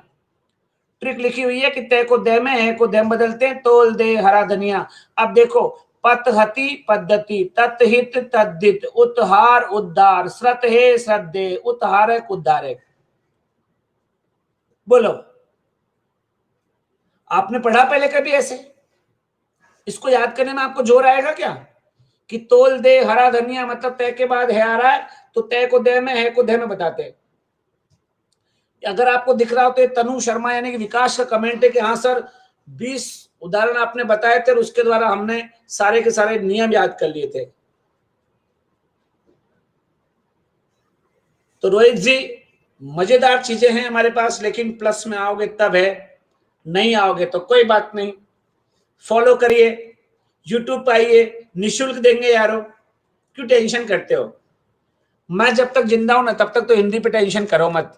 ट्रिक लिखी हुई है कि तय को दे में, है को दे में बदलते हैं, तोल दे हरा धनिया। अब देखो, पतहति पद्धति, तत्हित तद्दित, उत्हार उद्धार, श्रत है श्रद्धे, उत्हारक उद्धारक। बोलो, आपने पढ़ा पहले कभी ऐसे? इसको याद करने में आपको जोर आएगा क्या? कि तोल दे हरा धनिया मतलब तय के बाद है आ रहा है तो तय को दे में, है को दे में बताते हैं। अगर आपको दिख रहा हो तो तनु शर्मा यानी कि विकास का कमेंट है कि हाँ सर 20 उदाहरण आपने बताए थे और उसके द्वारा हमने सारे के सारे नियम याद कर लिए थे। तो रोहित जी, मजेदार चीजें हैं हमारे पास, लेकिन प्लस में आओगे तब है, नहीं आओगे तो कोई बात नहीं। फॉलो करिए, यूट्यूब पे आइए, निशुल्क देंगे यारो, क्यों टेंशन करते हो। मैं जब तक जिंदा हूं ना तब तक तो हिंदी पे टेंशन करो मत।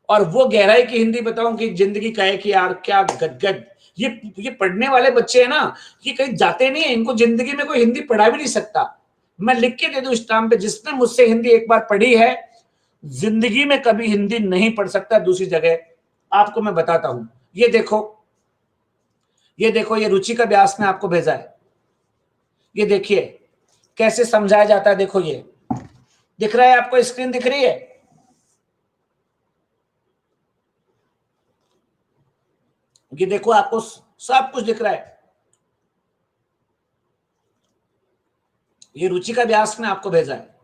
और वो गहराई की हिंदी बताऊं कि जिंदगी कहे कि यार क्या गदगद। ये पढ़ने वाले बच्चे हैं ना, ये कहीं जाते नहीं है, इनको जिंदगी में कोई हिंदी पढ़ा भी नहीं सकता। मैं लिख के दे दूं स्टाम्प पे, जिसने मुझसे हिंदी एक बार पढ़ी है जिंदगी में कभी हिंदी नहीं पढ़ सकता दूसरी जगह। आपको मैं बताता हूं, ये देखो, ये देखो, ये रुचि का व्यास ने आपको भेजा है। ये देखिए कैसे समझाया जाता है। देखो ये दिख रहा है आपको, स्क्रीन दिख रही है। ये देखो आपको सब कुछ दिख रहा है। ये रुचि का व्यास ने आपको भेजा है,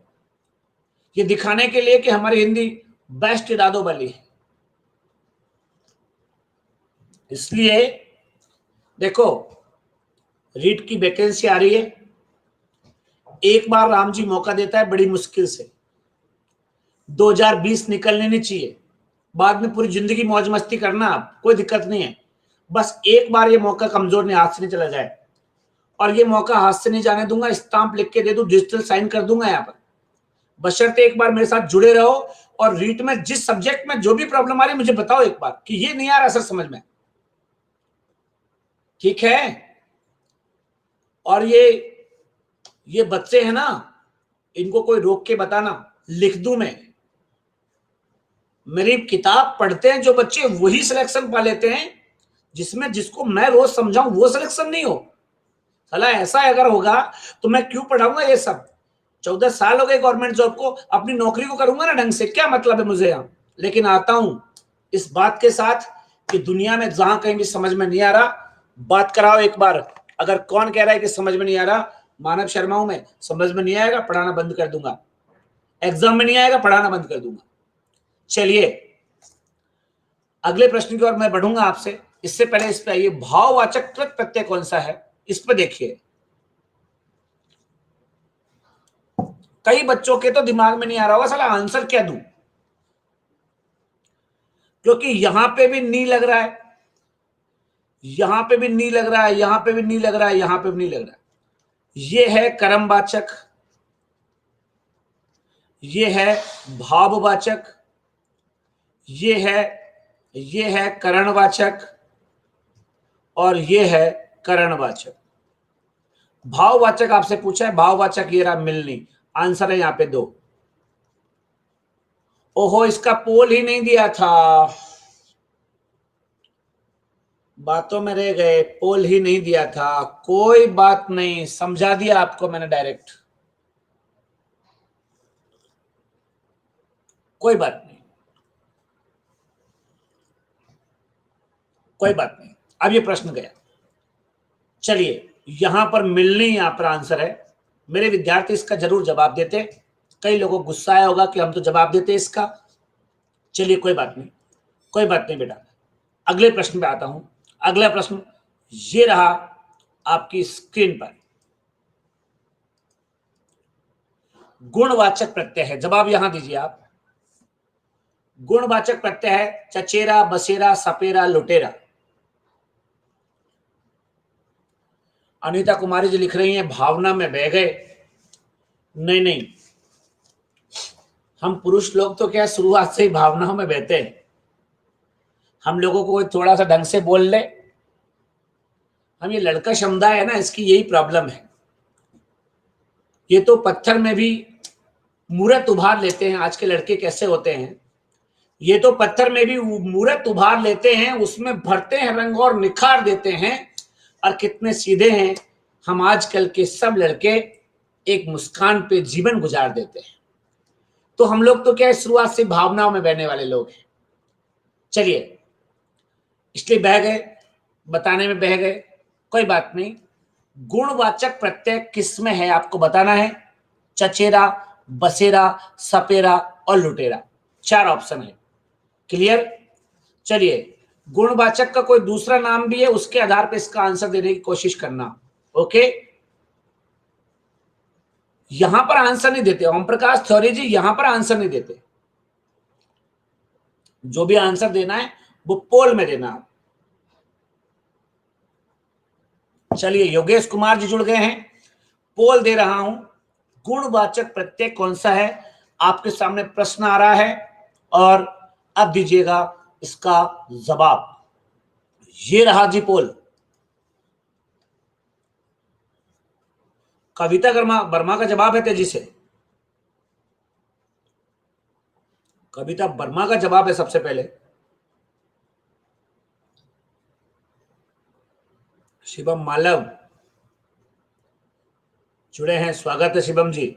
ये दिखाने के लिए कि हमारी हिंदी बेस्ट इरादों वाली है। इसलिए देखो, रीट की वैकेंसी आ रही है, एक बार राम जी मौका देता है बड़ी मुश्किल से। 2020 निकलने नहीं चाहिए, बाद में पूरी जिंदगी मौज मस्ती करना, आप कोई दिक्कत नहीं है। बस एक बार ये मौका कमजोर नहीं, हाथ से नहीं चला जाए। और ये मौका हाथ से नहीं जाने दूंगा, स्टाम्प लिख के दे दूं, डिजिटल साइन कर दूंगा यहाँ पर। बशर्ते एक बार मेरे साथ जुड़े रहो और रीट में जिस सब्जेक्ट में जो भी प्रॉब्लम आ रही है मुझे बताओ एक बार कि ये नहीं आ रहा सर समझ में, ठीक है। और ये बच्चे हैं ना, इनको कोई रोक के बताना, लिख दूं मैं। मेरी किताब पढ़ते हैं जो बच्चे वही सिलेक्शन पा लेते हैं, जिसमें जिसको मैं रोज समझाऊं वो सिलेक्शन नहीं हो। साला ऐसा अगर होगा तो मैं क्यों पढ़ाऊंगा ये सब। 14 साल हो गए गवर्नमेंट जॉब को, अपनी नौकरी को करूंगा ना ढंग से, क्या मतलब है मुझे यहां। लेकिन आता हूं इस बात के साथ कि दुनिया में जहां कहीं भी समझ में नहीं आ रहा, बात कराओ एक बार। अगर कौन कह रहा है कि समझ में नहीं आ रहा, मानव शर्मा हूं मैं, समझ में नहीं आएगा पढ़ाना बंद कर दूंगा, एग्जाम में नहीं आएगा पढ़ाना बंद कर दूंगा। चलिए अगले प्रश्न की ओर मैं बढ़ूंगा आपसे, इससे पहले इस पे आइए, भाववाचक कृत प्रत्यय कौन सा है, इस पे देखिए। कई बच्चों के तो दिमाग में नहीं आ रहा होगा साला आंसर क्या दूं, क्योंकि यहां पे भी नहीं लग रहा है, यहां पे भी नहीं लग रहा है, यहां पे भी नहीं लग रहा है, यहां पे भी नहीं लग रहा है। ये है कर्मवाचक, ये है भाववाचक, ये है करणवाचक, और ये है करणवाचक। भाववाचक आपसे पूछा है, भाववाचक ये रहा मिलनी, आंसर है यहां पे 2। ओहो इसका पोल ही नहीं दिया था, बातों में रह गए, पोल ही नहीं दिया था, कोई बात नहीं, समझा दिया आपको मैंने डायरेक्ट, कोई बात नहीं, कोई बात नहीं। अब ये प्रश्न गया, चलिए यहां पर मिलनी यहां पर आंसर है। मेरे विद्यार्थी इसका जरूर जवाब देते, कई लोगों को गुस्सा आया होगा कि हम तो जवाब देते इसका। चलिए कोई बात नहीं, कोई बात नहीं बेटा, अगले प्रश्न पे आता हूं। अगला प्रश्न ये रहा आपकी स्क्रीन पर, गुणवाचक प्रत्यय है, जवाब यहां दीजिए आप। गुणवाचक प्रत्यय है चचेरा, बसेरा, सपेरा, लुटेरा। अनीता कुमारी जी लिख रही हैं भावना में बह गए। नहीं नहीं, हम पुरुष लोग तो क्या शुरुआत से ही भावनाओं में बहते हैं। हम लोगों को थोड़ा सा ढंग से बोल ले, हम ये लड़का समुदाय है ना, इसकी यही प्रॉब्लम है। ये तो पत्थर में भी मूर्त उभार लेते हैं, आज के लड़के कैसे होते हैं, ये तो पत्थर में भी मूर्त उभार लेते हैं, उसमें भरते हैं रंग और निखार देते हैं। और कितने सीधे हैं हम आजकल के सब लड़के, एक मुस्कान पे जीवन गुजार देते हैं। तो हम लोग तो क्या है शुरुआत से भावनाओं में बहने वाले लोग हैं। चलिए इसलिए बह गए, बताने में बह गए, कोई बात नहीं। गुणवाचक प्रत्यय किस में है आपको बताना है, चचेरा, बसेरा, सपेरा और लुटेरा, 4 ऑप्शन है, क्लियर। चलिए गुणवाचक का कोई दूसरा नाम भी है, उसके आधार पर इसका आंसर देने की कोशिश करना। ओके, यहां पर आंसर नहीं देते ओम प्रकाश थ्योरी जी, यहां पर आंसर नहीं देते। जो भी आंसर देना है वो पोल में देना। चलिए योगेश कुमार जी जुड़ गए हैं, पोल दे रहा हूं, गुणवाचक प्रत्यय कौन सा है, आपके सामने प्रश्न आ रहा है और अब दीजिएगा इसका जवाब। ये रहा जी पोल। कविता वर्मा का जवाब है तेजी से, कविता वर्मा का जवाब है सबसे पहले। शिवम मालव जुड़े हैं, स्वागत है शिवम जी।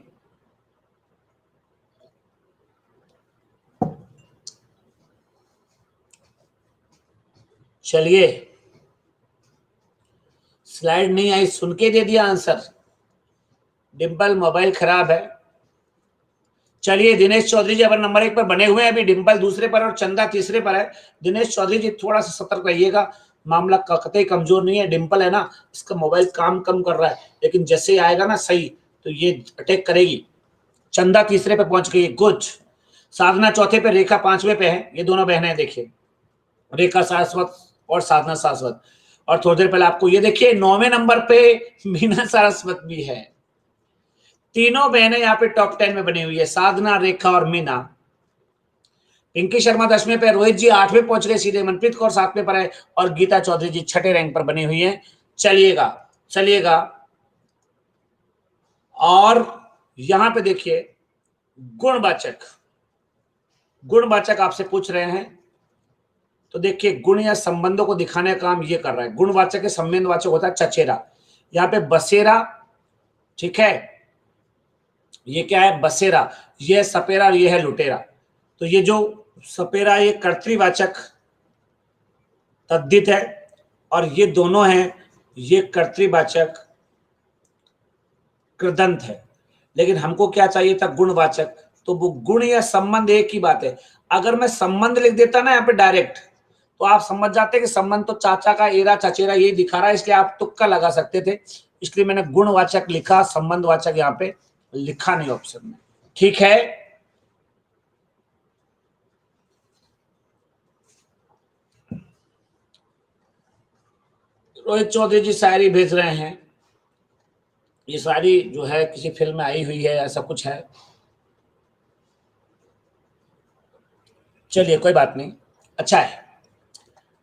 चलिए स्लाइड नहीं आई, सुन के दे दिया आंसर। डिंपल मोबाइल खराब है। चलिए दिनेश चौधरी जी अगर नंबर 1 पर बने हुए हैं, अभी डिंपल दूसरे पर और चंदा तीसरे पर है। दिनेश चौधरी जी थोड़ा सा सतर्क रहिएगा, मामला कतई कमजोर नहीं है। डिंपल है ना, इसका मोबाइल काम कम कर रहा है, लेकिन जैसे ही आएगा ना सही तो ये अटैक करेगी। चंदा तीसरे पे पहुंच गई, गुड। साधना चौथे पे, रेखा 5वें पे है। ये दोनों बहनें देखिए, रेखा सारस्वत और साधना सारस्वत। और थोड़ी देर पहले आपको ये देखिए 9वें नंबर पे मीना सारस्वत भी है। तीनों बहनें यहाँ पे टॉप 10 में बनी हुई है, साधना, रेखा और मीना। पिंकी शर्मा 10वें पे, रोहित जी 8वें पहुंच गए सीधे, मनप्रीत कौर 7वें पर है और गीता चौधरी जी 6ठे रैंक पर बनी हुई है। चलिएगा चलिएगा, और यहां पे देखिए गुणवाचक, गुणवाचक आपसे पूछ रहे हैं तो देखिए गुण या संबंधों को दिखाने का काम ये कर रहा है। गुणवाचक के संबंधवाचक होता है चचेरा, यहाँ पे बसेरा, ठीक है, ये क्या है बसेरा, ये है सपेरा और ये है लुटेरा। तो ये जो सपेरा ये कर्तृवाचक तद्धित है और ये दोनों हैं ये कर्तृवाचक कृदंत है। लेकिन हमको क्या चाहिए था गुणवाचक, तो वो गुण या संबंध एक ही बात है। अगर मैं संबंध लिख देता ना यहाँ पे डायरेक्ट, तो आप समझ जाते कि संबंध तो चाचा का एरा चचेरा यही दिखा रहा है, इसलिए आप तुक्का लगा सकते थे। इसलिए मैंने गुणवाचक लिखा, संबंधवाचक यहाँ पे लिखा नहीं ऑप्शन में, ठीक है। रोहित चौधरी जी शायरी भेज रहे हैं, ये शायरी जो है किसी फिल्म में आई हुई है, ऐसा कुछ है। चलिए कोई बात नहीं, अच्छा है।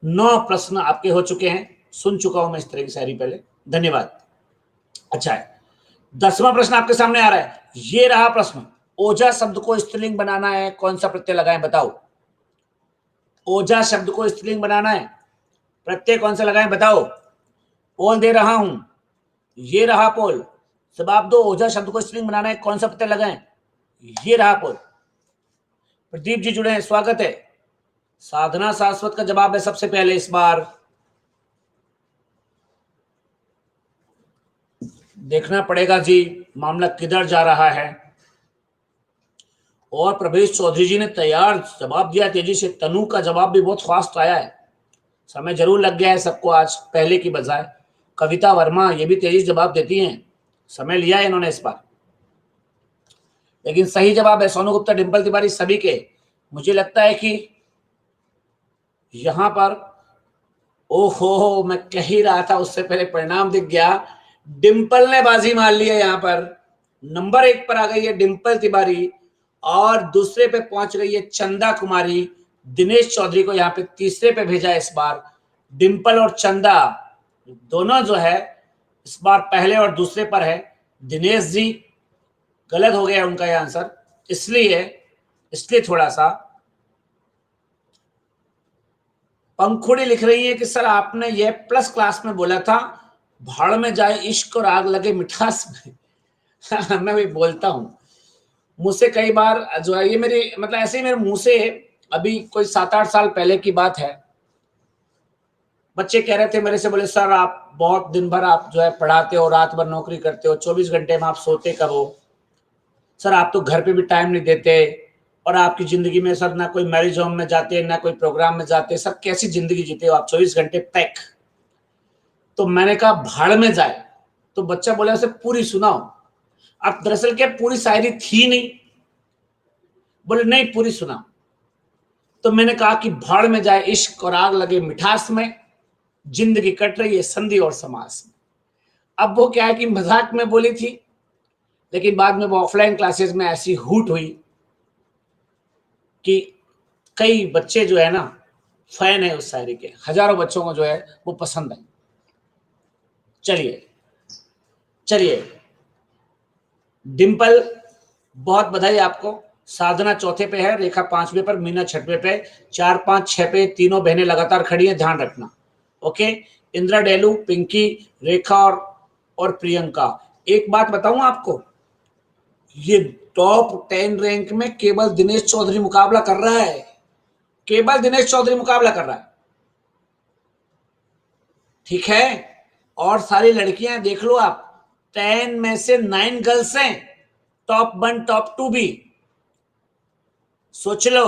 9 प्रश्न आपके हो चुके हैं, सुन चुका हूं मैं इस तरह की शायरी पहले, धन्यवाद। अच्छा है, 10वां प्रश्न आपके सामने आ रहा है, ये रहा प्रश्न। ओझा शब्द को स्त्रीलिंग बनाना है, कौन सा प्रत्यय लगाएं बताओ। ओझा शब्द को स्त्रीलिंग बनाना है, प्रत्यय कौन सा लगाएं बताओ। पोल दे रहा हूं, ये रहा पोल, जवाब दो। ओझा शब्द को स्त्रीलिंग बनाना है, कौन सा प्रत्यय लगाएं, ये रहा पोल। प्रदीप जी जुड़े हैं, स्वागत है। साधना सारस्वत का जवाब है सबसे पहले इस बार, देखना पड़ेगा जी मामला किधर जा रहा है। और प्रवेश चौधरी जी ने तैयार जवाब दिया तेजी से, तनु का जवाब भी बहुत फास्ट आया है, समय जरूर लग गया है सबको आज पहले की बजाय। कविता वर्मा ये भी तेजी जवाब देती हैं, समय लिया है इन्होंने इस बार, लेकिन सही जवाब है सोनू गुप्ता, डिंपल तिवारी सभी के। मुझे लगता है कि यहां पर ओहो मैं कह ही रहा था, उससे पहले परिणाम दिख गया। डिंपल ने बाजी मार ली है, यहां पर नंबर 1 पर आ गई है डिंपल तिवारी और दूसरे पे पहुंच गई है चंदा कुमारी। दिनेश चौधरी को यहां पे तीसरे पे भेजा है इस बार। डिंपल और चंदा दोनों जो है इस बार पहले और दूसरे पर है। दिनेश जी गलत हो गया उनका यह आंसर, इसलिए थोड़ा सा पंखुड़ी लिख रही है कि सर आपने ये प्लस क्लास में बोला था, भाड़ में जाए इश्क और आग लगे मिठास में। मैं भी बोलता हूं, मुझसे कई बार जो है ये मेरी मतलब ऐसे ही मेरे मुंह से, अभी कोई 7-8 साल पहले की बात है, बच्चे कह रहे थे मेरे से, बोले सर आप बहुत दिन भर आप जो है पढ़ाते हो, रात भर नौकरी करते हो, 24 घंटे में आप सोते करो, सर आप तो घर पे भी टाइम नहीं देते, और आपकी जिंदगी में सर ना कोई मैरिज होम में जाते ना कोई प्रोग्राम में जाते, सर कैसी जिंदगी जीते हो आप 24 घंटे पैक। तो मैंने कहा भाड़ में जाए, तो बच्चा बोला उसे पूरी सुनाओ। अब दरअसल क्या पूरी शायरी थी नहीं, बोले नहीं पूरी सुना। तो मैंने कहा कि भाड़ में जाए इश्क और आग लगे मिठास में, जिंदगी कट रही है संधि और समास में। अब वो क्या है कि मजाक में बोली थी, लेकिन बाद में वो ऑफलाइन क्लासेस में ऐसी हूट हुई कि कई बच्चे जो है ना फैन है उस शायरी के, हजारों बच्चों को जो है वो पसंद आई। चलिए चलिए, डिम्पल बहुत बधाई आपको। साधना चौथे पे है, रेखा पांचवे पर, मीना छठवे पे, 4 5 6 पे तीनों बहनें लगातार खड़ी हैं, ध्यान रखना। ओके, इंदिरा डेलू, पिंकी, रेखा और प्रियंका। एक बात बताऊं आपको, ये टॉप 10 रैंक में केवल दिनेश चौधरी मुकाबला कर रहा है, केवल दिनेश चौधरी मुकाबला कर रहा है, ठीक है। और सारी लड़कियां देख लो आप, 10 में से 9 गर्ल्स हैं, टॉप 1 टॉप 2 भी। सोच लो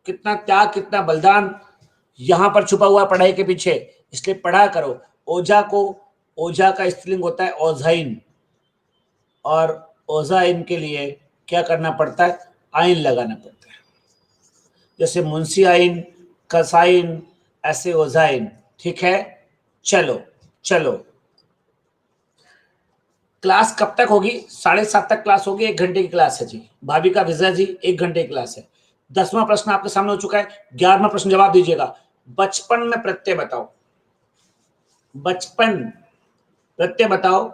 कितना त्याग, कितना बलिदान यहां पर छुपा हुआ पढ़ाई के पीछे। इसलिए पढ़ा करो। ओझा का स्त्रीलिंग होता है ओझाइन, और ओझाइन के लिए क्या करना पड़ता है, आइन लगाना पड़ता है। जैसे मुंशी आइन, कसाइन, ऐसे ओझाइन, ठीक है। चलो चलो, क्लास कब तक होगी? 7:30 तक क्लास होगी, 1 घंटे की क्लास है जी। भाभी का विजय जी 1 घंटे की क्लास है। 10वां प्रश्न आपके सामने हो चुका है, 11वां प्रश्न जवाब दीजिएगा। बचपन में प्रत्यय बताओ, बचपन प्रत्यय बताओ।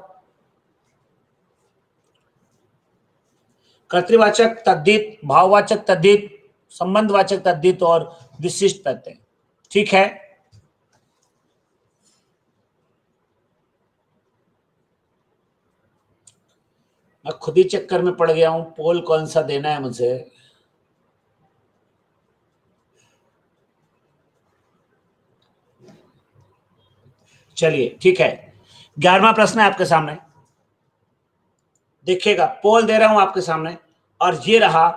कर्तृवाचक तद्धित, भाववाचक तद्धित, संबंधवाचक तद्धित और विशिष्ट प्रत्यय, ठीक है। मैं खुद ही चक्कर में पड़ गया हूं, पोल कौन सा देना है मुझे। चलिए ठीक है, 11वां प्रश्न है आपके सामने, देखिएगा, पोल दे रहा हूं आपके सामने, और ये रहा।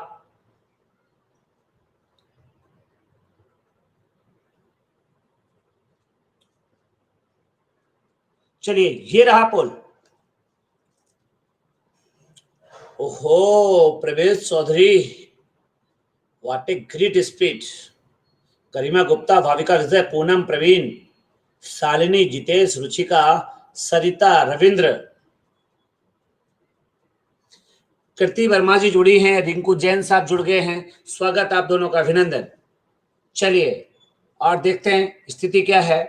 चलिए ये रहा पोल। ओहो, Pravesh Chaudhary, what a great speech. Garima Gupta, Bhavika Vijay, Poonam, Praveen, Shalini, Jitesh, Ruchika, Sarita, Ravindra, Kriti Verma ji जुड़ी हैं, रिंकू जैन साहब जुड़ गए हैं, स्वागत आप दोनों का, अभिनंदन। चलिए और देखते हैं स्थिति क्या है।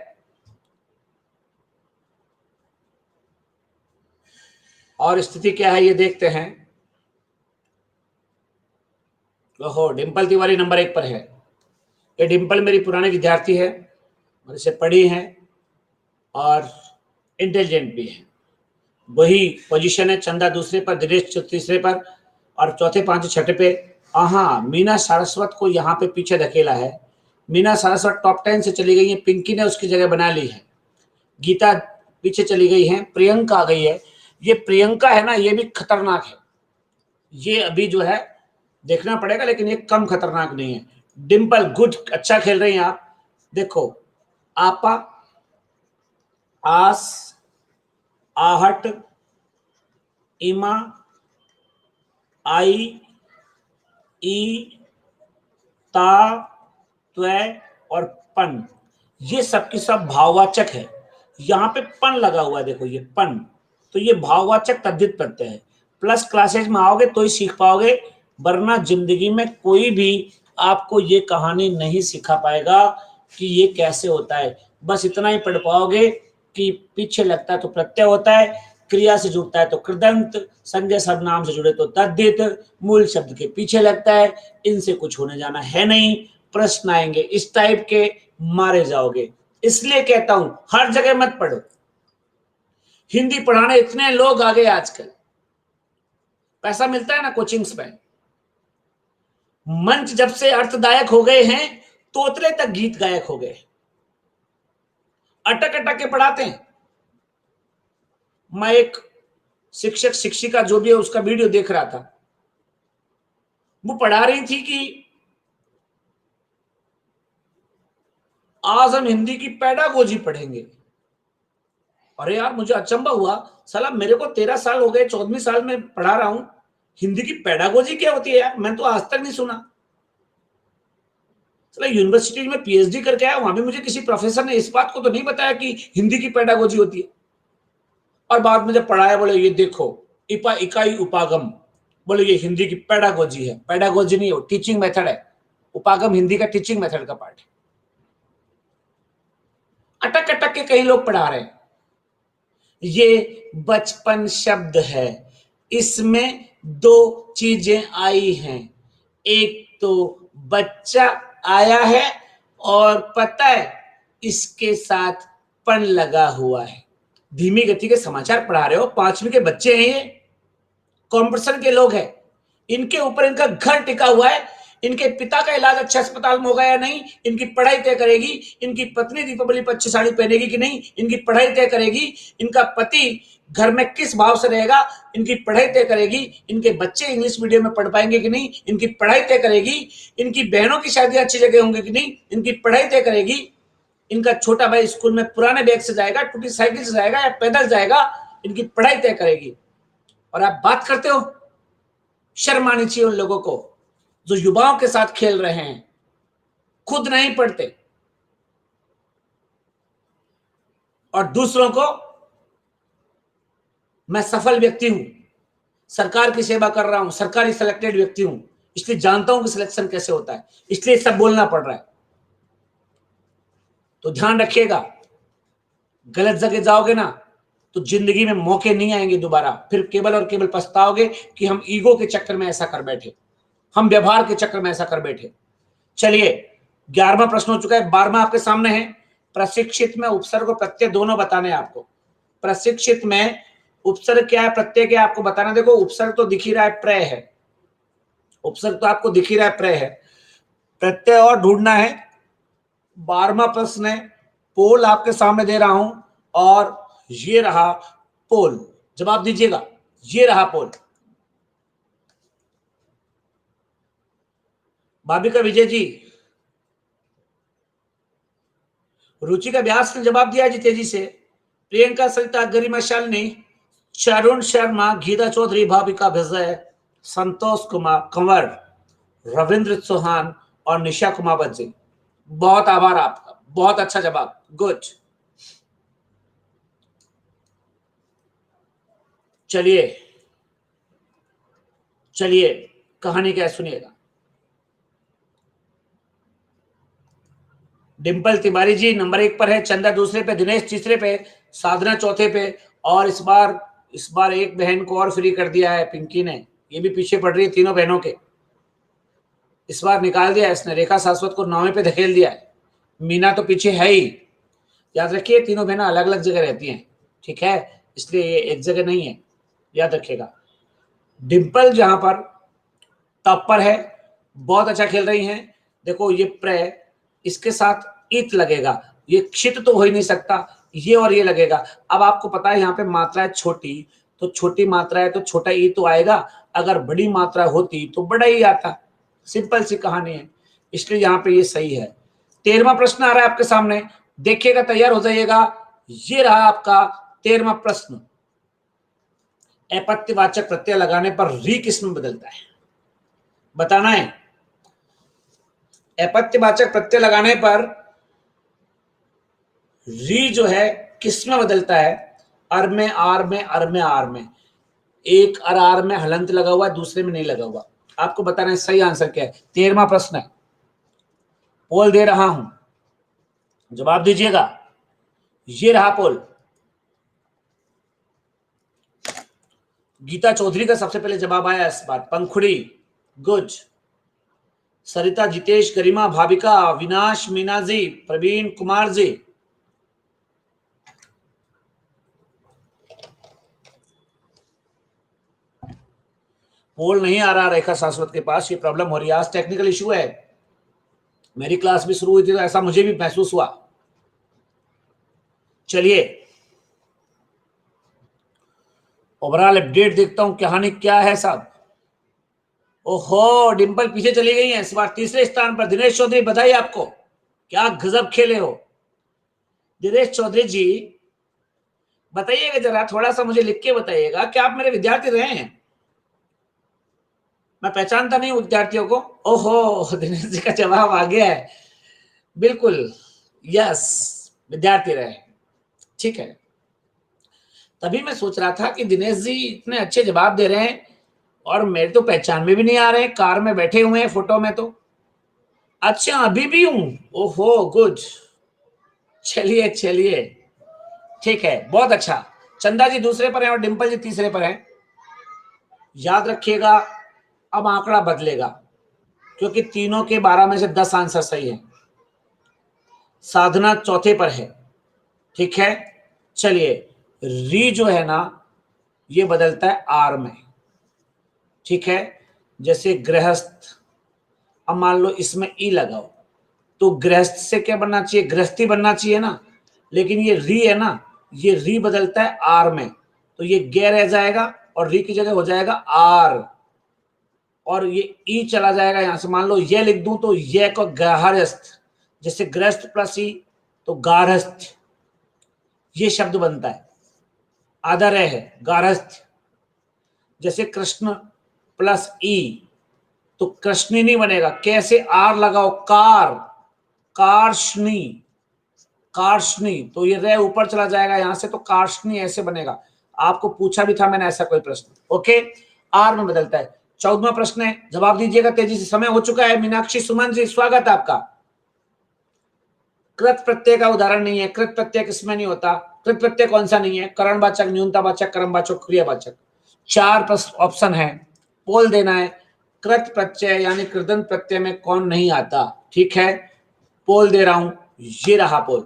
और स्थिति क्या है ये देखते हैं। ओहो, डिंपल तिवारी नंबर 1 पर है। ये डिंपल मेरी पुरानी विद्यार्थी है, मेरे से पढ़ी है और इंटेलिजेंट भी है। वही पोजीशन है, चंदा दूसरे पर, दिनेश तीसरे पर, और चौथे 5 छठे पे। हाँ, मीना सारस्वत को यहाँ पे पीछे धकेला है। मीना सारस्वत टॉप 10 से चली गई है, पिंकी ने उसकी जगह बना ली है। गीता पीछे चली गई है, प्रियंका आ गई है। ये प्रियंका है ना, ये भी खतरनाक है। ये अभी जो है देखना पड़ेगा, लेकिन ये कम खतरनाक नहीं है। डिंपल गुड, अच्छा खेल रही हैं आप। देखो, आपा, आस, आहट, इमा, आई, ई, ता, त्वय और पन, ये सब की सब भाववाचक है। यहाँ पे पन लगा हुआ है, देखो ये पन, तो ये भाववाचक तद्धित प्रत्यय है। प्लस क्लासेज में आओगे तो ही सीख पाओगे, वरना जिंदगी में कोई भी आपको ये कहानी नहीं सिखा पाएगा कि ये कैसे होता है। बस इतना ही पढ़ पाओगे कि पीछे लगता है तो प्रत्यय होता है, क्रिया से जुड़ता है तो कृदंत, संज्ञा सर्वनाम से जुड़े तो तद्धित, मूल शब्द के पीछे लगता है। इनसे कुछ होने जाना है नहीं, प्रश्न आएंगे इस टाइप के, मारे जाओगे। इसलिए कहता हूं हर जगह मत पढ़ो। हिंदी पढ़ाने इतने लोग आ गए आजकल, पैसा मिलता है ना कोचिंग्स में। मंच जब से अर्थदायक हो गए हैं, तोतले तक गीत गायक हो गए, अटक अटक के पढ़ाते हैं। मैं एक शिक्षक शिक्षिका जो भी है उसका वीडियो देख रहा था, वो पढ़ा रही थी कि आज हम हिंदी की पेडागोजी पढ़ेंगे। अरे यार मुझे अचंभा हुआ, साला मेरे को 13 साल हो गए, 14वीं साल में पढ़ा रहा हूं, हिंदी की पेडागोजी क्या होती है यार, मैंने तो आज तक नहीं सुना। साला यूनिवर्सिटी में पीएचडी करके आया, वहां भी मुझे किसी प्रोफेसर ने इस बात को तो नहीं बताया कि हिंदी की पेडागोजी होती है। और बाद में जब पढ़ाया, बोले ये देखो इपा इकाई उपागम, बोले ये हिंदी की पेडागोजी है। पेडागोजी नहीं हो, टीचिंग मेथड है। उपागम हिंदी का टीचिंग मेथड का पार्ट है। अटक अटक के कई लोग पढ़ा रहे हैं। ये बचपन शब्द है, इसमें दो चीजें आई हैं, एक तो बच्चा आया है और पता है इसके साथ पन लगा हुआ है। धीमी गति के समाचार पढ़ा रहे हो, 5वीं के बच्चे हैं, ये कॉम्पिटिशन के लोग हैं, इनके ऊपर इनका घर टिका हुआ है। इनके पिता का इलाज अच्छे अस्पताल में होगा या नहीं, इनकी पढ़ाई तय करेगी। इनकी पत्नी दीपावली पर अच्छी साड़ी पहनेगी कि नहीं, इनकी पढ़ाई तय करेगी। इनका पति घर में किस भाव से रहेगा, इनकी पढ़ाई तय करेगी। इनके बच्चे इंग्लिश मीडियम में पढ़ पाएंगे कि नहीं, इनकी पढ़ाई तय करेगी। इनकी बहनों की शादी अच्छी जगह होंगी कि नहीं, इनकी पढ़ाई तय करेगी। इनका छोटा भाई स्कूल में पुराने बैग से जाएगा, टूटी साइकिल से जाएगा या पैदल जाएगा, इनकी पढ़ाई तय करेगी। और आप बात करते हो, शर्म आनी चाहिए उन लोगों को जो युवाओं के साथ खेल रहे हैं, खुद नहीं पढ़ते और दूसरों को, मैं सफल व्यक्ति हूं, सरकार की सेवा कर रहा हूं, सरकारी सिलेक्टेड व्यक्ति हूं, इसलिए जानता हूं कि सिलेक्शन कैसे होता है, इसलिए सब बोलना पड़ रहा है। तो ध्यान रखिएगा, गलत जगह जाओगे ना तो जिंदगी में मौके नहीं आएंगे दोबारा, फिर केवल और केवल पछताओगे कि हम ईगो के चक्कर में ऐसा कर बैठे, हम व्यवहार के चक्कर में ऐसा कर बैठे। चलिए 11वां प्रश्न हो चुका है, 12वां आपके सामने है। प्रशिक्षित में उपसर्ग और प्रत्यय दोनों बताने हैं आपको। प्रशिक्षित में उपसर्ग क्या है, प्रत्यय क्या है, आपको बताना। देखो उपसर्ग तो दिख ही रहा है, प्रय है। उपसर्ग तो आपको दिख ही रहा है, प्रय है। प्रत्यय और ढूंढना है। 12वां प्रश्न है, पोल आपके सामने दे रहा हूं और ये रहा पोल, जवाब दीजिएगा। ये रहा पोल। भाविका विजय जी, रुचिका व्यास ने जवाब दिया जी तेजी से। प्रियंका सरिता, गरिमा शालिनी, चरुण शर्मा, गीता चौधरी, भाविका विजय, संतोष कुमार कंवर, रविंद्र चौहान और निशा कुमावत जी। बहुत आभार आपका, बहुत अच्छा जवाब, गुड। चलिए चलिए कहानी क्या सुनिएगा। डिंपल तिवारी जी नंबर 1 पर है, चंदा दूसरे पे, दिनेश तीसरे पे, साधना चौथे पे। और इस बार एक बहन को और फ्री कर दिया है पिंकी ने, ये भी पीछे पड़ रही है तीनों बहनों के। इस बार निकाल दिया इसने, रेखा शाश्वत को 9वें पे धकेल दिया है। मीना तो पीछे है ही। याद रखिए तीनों बहनें अलग अलग जगह रहती हैं, ठीक है, इसलिए ये एक जगह नहीं है, याद रखिएगा। डिंपल जहां पर टॉप पर है, बहुत अच्छा खेल रही हैं। देखो ये प्रय, इसके साथ इत लगेगा, ये क्षित तो हो ही नहीं सकता, ये और ये लगेगा। अब आपको पता है यहाँ पे मात्रा है छोटी, तो छोटी मात्रा है तो छोटा ई तो आएगा, अगर बड़ी मात्रा होती तो बड़ा ही आता। सिंपल सी कहानी है, इसलिए यहाँ पे ये सही है। 13वां प्रश्न आ रहा है आपके सामने, देखिएगा, तैयार हो जाइएगा। ये रहा आपका 13वां प्रश्न। अपत्यवाचक प्रत्यय लगाने पर री किस में बदलता है, बताना है। अपत्यवाचक प्रत्यय लगाने पर री जो है किस में बदलता है, अर में, आर में, अर में, आर में। एक अर आर में हलंत लगा हुआ है, दूसरे में नहीं लगा हुआ। आपको बताना है सही आंसर क्या है। 13वां प्रश्न है, पोल दे रहा हूं, जवाब दीजिएगा। ये रहा पोल। गीता चौधरी का सबसे पहले जवाब आया इस बार, पंखुड़ी, गुड। सरिता, जितेश, गरिमा, भाविका, विनाश, मीना जी, प्रवीण कुमार जी। पोल नहीं आ रहा रेखा शाश्वत के पास, ये प्रॉब्लम हो रही है, आज टेक्निकल इशू है। मेरी क्लास भी शुरू हुई थी तो ऐसा मुझे भी महसूस हुआ। चलिए ओवरऑल अपडेट देखता हूं, कहानी क्या है साहब। ओहो, डिंपल पीछे चली गई है, इस बार तीसरे स्थान पर। दिनेश चौधरी, बधाई आपको, क्या गजब खेले हो दिनेश चौधरी जी। बताइएगा जरा, थोड़ा सा मुझे लिख के बताइएगा कि आप मेरे विद्यार्थी रहे हैं। मैं पहचानता नहीं हूं विद्यार्थियों को। ओहो, दिनेश जी का जवाब आ गया है। बिल्कुल, यस, विद्यार्थी रहे। ठीक है, तभी मैं सोच रहा था कि दिनेश जी इतने अच्छे जवाब दे रहे हैं और मेरे तो पहचान में भी नहीं आ रहे, कार में बैठे हुए हैं फोटो में तो। अच्छा, अभी भी हूं। ओहो, गुड। चलिए चलिए, ठीक है, बहुत अच्छा। चंदा जी दूसरे पर है और डिंपल जी तीसरे पर है। याद रखिएगा, अब आंकड़ा बदलेगा क्योंकि तीनों के 12 में से 10 आंसर सही है। साधना चौथे पर है। ठीक है, चलिए, री जो है ना, ये बदलता है आर में। ठीक है, जैसे गृहस्थ, अब मान लो इसमें ई लगाओ तो गृहस्थ से क्या बनना चाहिए, गृहस्थी बनना चाहिए ना, लेकिन ये री है ना, ये री बदलता है आर में, तो ये गे रह जाएगा और री की जगह हो जाएगा आर, और ये ई चला जाएगा यहां से। मान लो ये लिख दूं तो ये को गारहस्थ, जैसे गृहस्थ प्लस ई तो गारहस्थ, ये शब्द बनता है। आधा रह है गारहस्थ, जैसे कृष्ण प्लस ई तो कृष्णी नहीं बनेगा, कैसे आर लगाओ, कार, कार्षणी, कार्षणी, तो ये रे ऊपर चला जाएगा यहां से, तो कार्षणी ऐसे बनेगा। आपको पूछा भी था मैंने ऐसा कोई प्रश्न। ओके, आर में बदलता है। 14वां प्रश्न है, जवाब दीजिएगा तेजी से, समय हो चुका है। मीनाक्षी सुमन जी, स्वागत है आपका। कृत प्रत्यय का उदाहरण नहीं है, कृत प्रत्यय किसमें नहीं होता, कृत प्रत्यय कौन सा नहीं है, करणवाचक, न्यूनतावाचक, कर्मवाचक, क्रियावाचक। 4 ऑप्शन है, पोल देना है। कृत प्रत्यय यानी कृदंत प्रत्यय में कौन नहीं आता। ठीक है, पोल दे रहा हूं, ये रहा पोल।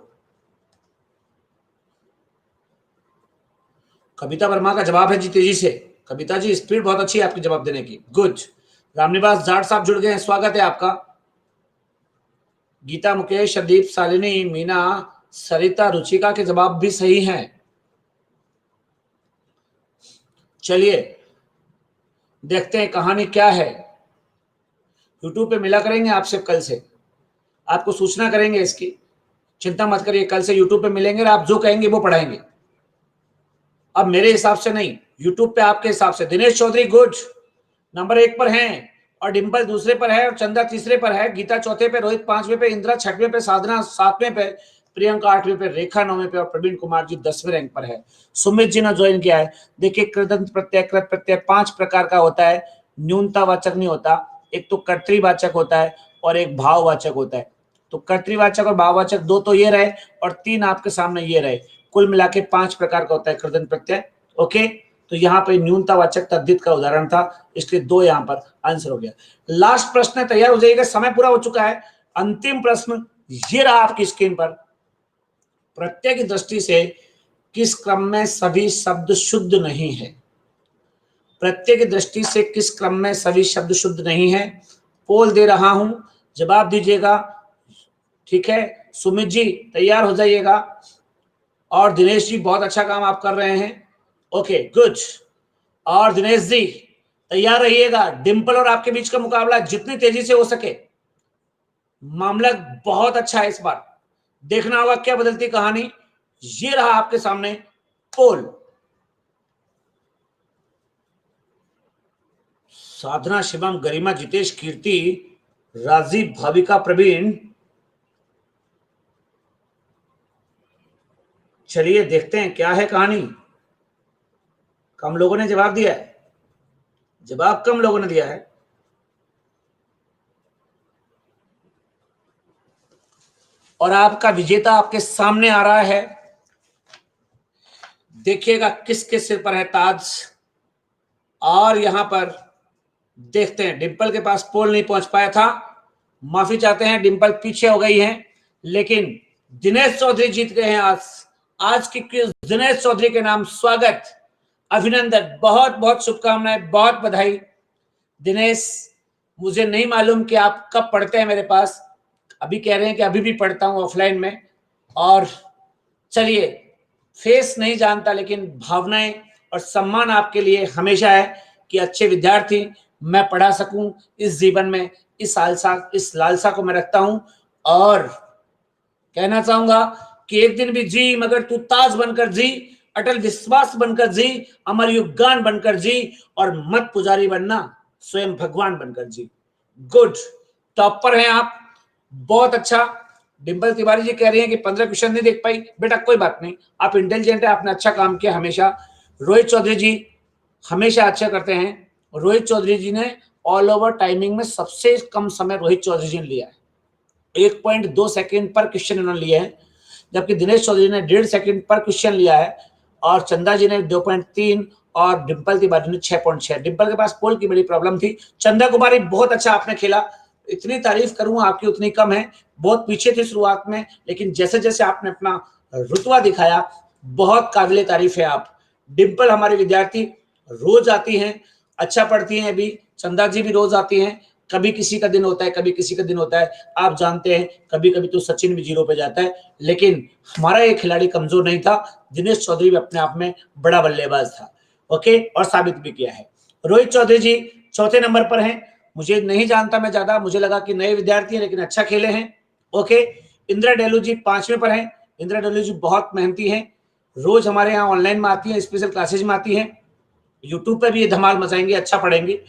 कविता वर्मा का जवाब है जी, तेजी से। कविता जी, स्पीड बहुत अच्छी है आपकी जवाब देने की, गुड। रामनिवास जाट साहब जुड़ गए हैं, स्वागत है आपका। गीता, मुकेश, संदीप, शालिनी, मीना, सरिता, रुचिका के जवाब भी सही हैं। चलिए देखते हैं कहानी क्या है। यूट्यूब पे मिला करेंगे आपसे, कल से आपको सूचना करेंगे इसकी, चिंता मत करिए, कल से यूट्यूब पे मिलेंगे और आप जो कहेंगे वो पढ़ाएंगे। अब मेरे हिसाब से नहीं, यूट्यूब पे आपके हिसाब से। दिनेश चौधरी गुड, नंबर 1 पर हैं, और डिंपल दूसरे पर है, और चंदा तीसरे पर है, गीता चौथे पे, रोहित 5वें पे, इंदिरा 6वें पे, साधना 7वें पे, प्रियंका 8वें पे, रेखा 9वें पे और प्रवीण कुमार जी 10वें रैंक पर है। सुमित जी ने ज्वाइन किया है। देखिए, कृदंत प्रत्यय, कृत प्रत्यय 5 प्रकार का होता है, न्यूनतावाचक नहीं होता। एक तो कर्तृवाचक होता है और एक भाववाचक होता है। तो कर्तृवाचक और भाववाचक 2 तो ये रहे और 3 आपके सामने ये रहे, कुल मिला के 5 प्रकार का होता है कृदंत प्रत्यय। ओके, तो यहाँ पे न्यूनतावाचक तद्धित का उदाहरण था, इसलिए 2 यहाँ पर आंसर हो गया। लास्ट प्रश्न तैयार हो जाइएगा, समय पूरा हो चुका है। अंतिम प्रश्न ये रहा आपकी स्क्रीन पर। प्रत्यय की दृष्टि से किस क्रम में सभी शब्द शुद्ध नहीं है। प्रत्यय की दृष्टि से किस क्रम में सभी शब्द शुद्ध नहीं है। पोल दे रहा हूं, जवाब दीजिएगा। ठीक है, सुमित जी तैयार हो जाइएगा, और दिनेश जी बहुत अच्छा काम आप कर रहे हैं। ओके गुड, और दिनेश जी तैयार रहिएगा, डिंपल और आपके बीच का मुकाबला जितनी तेजी से हो सके। मामला बहुत अच्छा है इस बार, देखना होगा क्या बदलती कहानी। ये रहा आपके सामने पोल। साधना, शिवम, गरिमा, जितेश, कीर्ति, राजीव, भाविका, प्रवीण। चलिए देखते हैं क्या है कहानी। कम लोगों ने जवाब दिया है, जवाब कम लोगों ने दिया है। और आपका विजेता आपके सामने आ रहा है। देखिएगा किसके सिर पर है ताज। और यहां पर देखते हैं, डिंपल के पास पोल नहीं पहुंच पाया था, माफी चाहते हैं, डिंपल पीछे हो गई है, लेकिन दिनेश चौधरी जीत गए हैं आज। आज की क्विज दिनेश चौधरी के नाम स्वागत, अभिनंदन, बहुत बहुत शुभकामनाएं, बहुत बधाई। दिनेश, मुझे नहीं मालूम कि आप कब पढ़ते हैं मेरे पास, अभी कह रहे हैं कि अभी भी पढ़ता हूं ऑफलाइन में। और चलिए, फेस नहीं जानता लेकिन भावनाएं और सम्मान आपके लिए हमेशा है कि अच्छे विद्यार्थी मैं पढ़ा सकूं इस जीवन में। इस लालसा को मैं रखता हूं, और कहना चाहूंगा कि एक दिन भी जी मगर तू ताज बनकर जी, अटल विश्वास बनकर जी, अमर युगान बनकर जी, और मत पुजारी बनना, स्वयं भगवान बनकर जी। गुड, टॉप पर हैं आप, बहुत अच्छा। डिंपल तिवारी जी कह रही हैं कि 15 क्वेश्चन नहीं देख पाई। बेटा कोई बात नहीं, आप इंटेलिजेंट है, आपने अच्छा काम किया हमेशा। रोहित चौधरी जी हमेशा अच्छा करते हैं। रोहित चौधरी जी ने ऑल ओवर टाइमिंग में सबसे कम समय रोहित चौधरी जी ने लिया है, 1.2 सेकंड पर क्वेश्चन उन्होंने लिए हैं, जबकि दिनेश चौधरी ने 1.5 सेकंड पर क्वेश्चन लिया है, और चंदा जी ने 2.3 और डिंपल तिवारी ने 6.6। डिंपल के पास पोल की बड़ी प्रॉब्लम थी। चंदा कुमारी बहुत अच्छा आपने खेला, इतनी तारीफ करूंगा आपकी उतनी कम है। बहुत पीछे थे शुरुआत में, लेकिन जैसे जैसे आपने अपना रुतबा दिखाया, बहुत काबिले तारीफ है आप। डिंपल हमारी विद्यार्थी रोज आती हैं, अच्छा पढ़ती हैं। अभी चंदा जी भी रोज आती हैं, कभी किसी का दिन होता है, कभी किसी का दिन होता है, आप जानते हैं। कभी कभी तो सचिन भी 0 पे जाता है, लेकिन हमारा ये खिलाड़ी कमजोर नहीं था। दिनेश चौधरी भी अपने आप में बड़ा बल्लेबाज था, ओके, और साबित भी किया है। रोहित चौधरी जी चौथे नंबर पर हैं। मुझे नहीं जानता मैं ज्यादा, मुझे लगा कि नए विद्यार्थी हैं, लेकिन अच्छा खेले हैं, ओके। इंदिरा डेलू जी 5वें पर हैं। इंदिरा डेलू जी बहुत मेहनती हैं, रोज हमारे यहाँ ऑनलाइन में आती हैं, स्पेशल क्लासेज में आती हैं, यूट्यूब पे भी ये धमाल मचाएंगे, अच्छा पढ़ेंगे।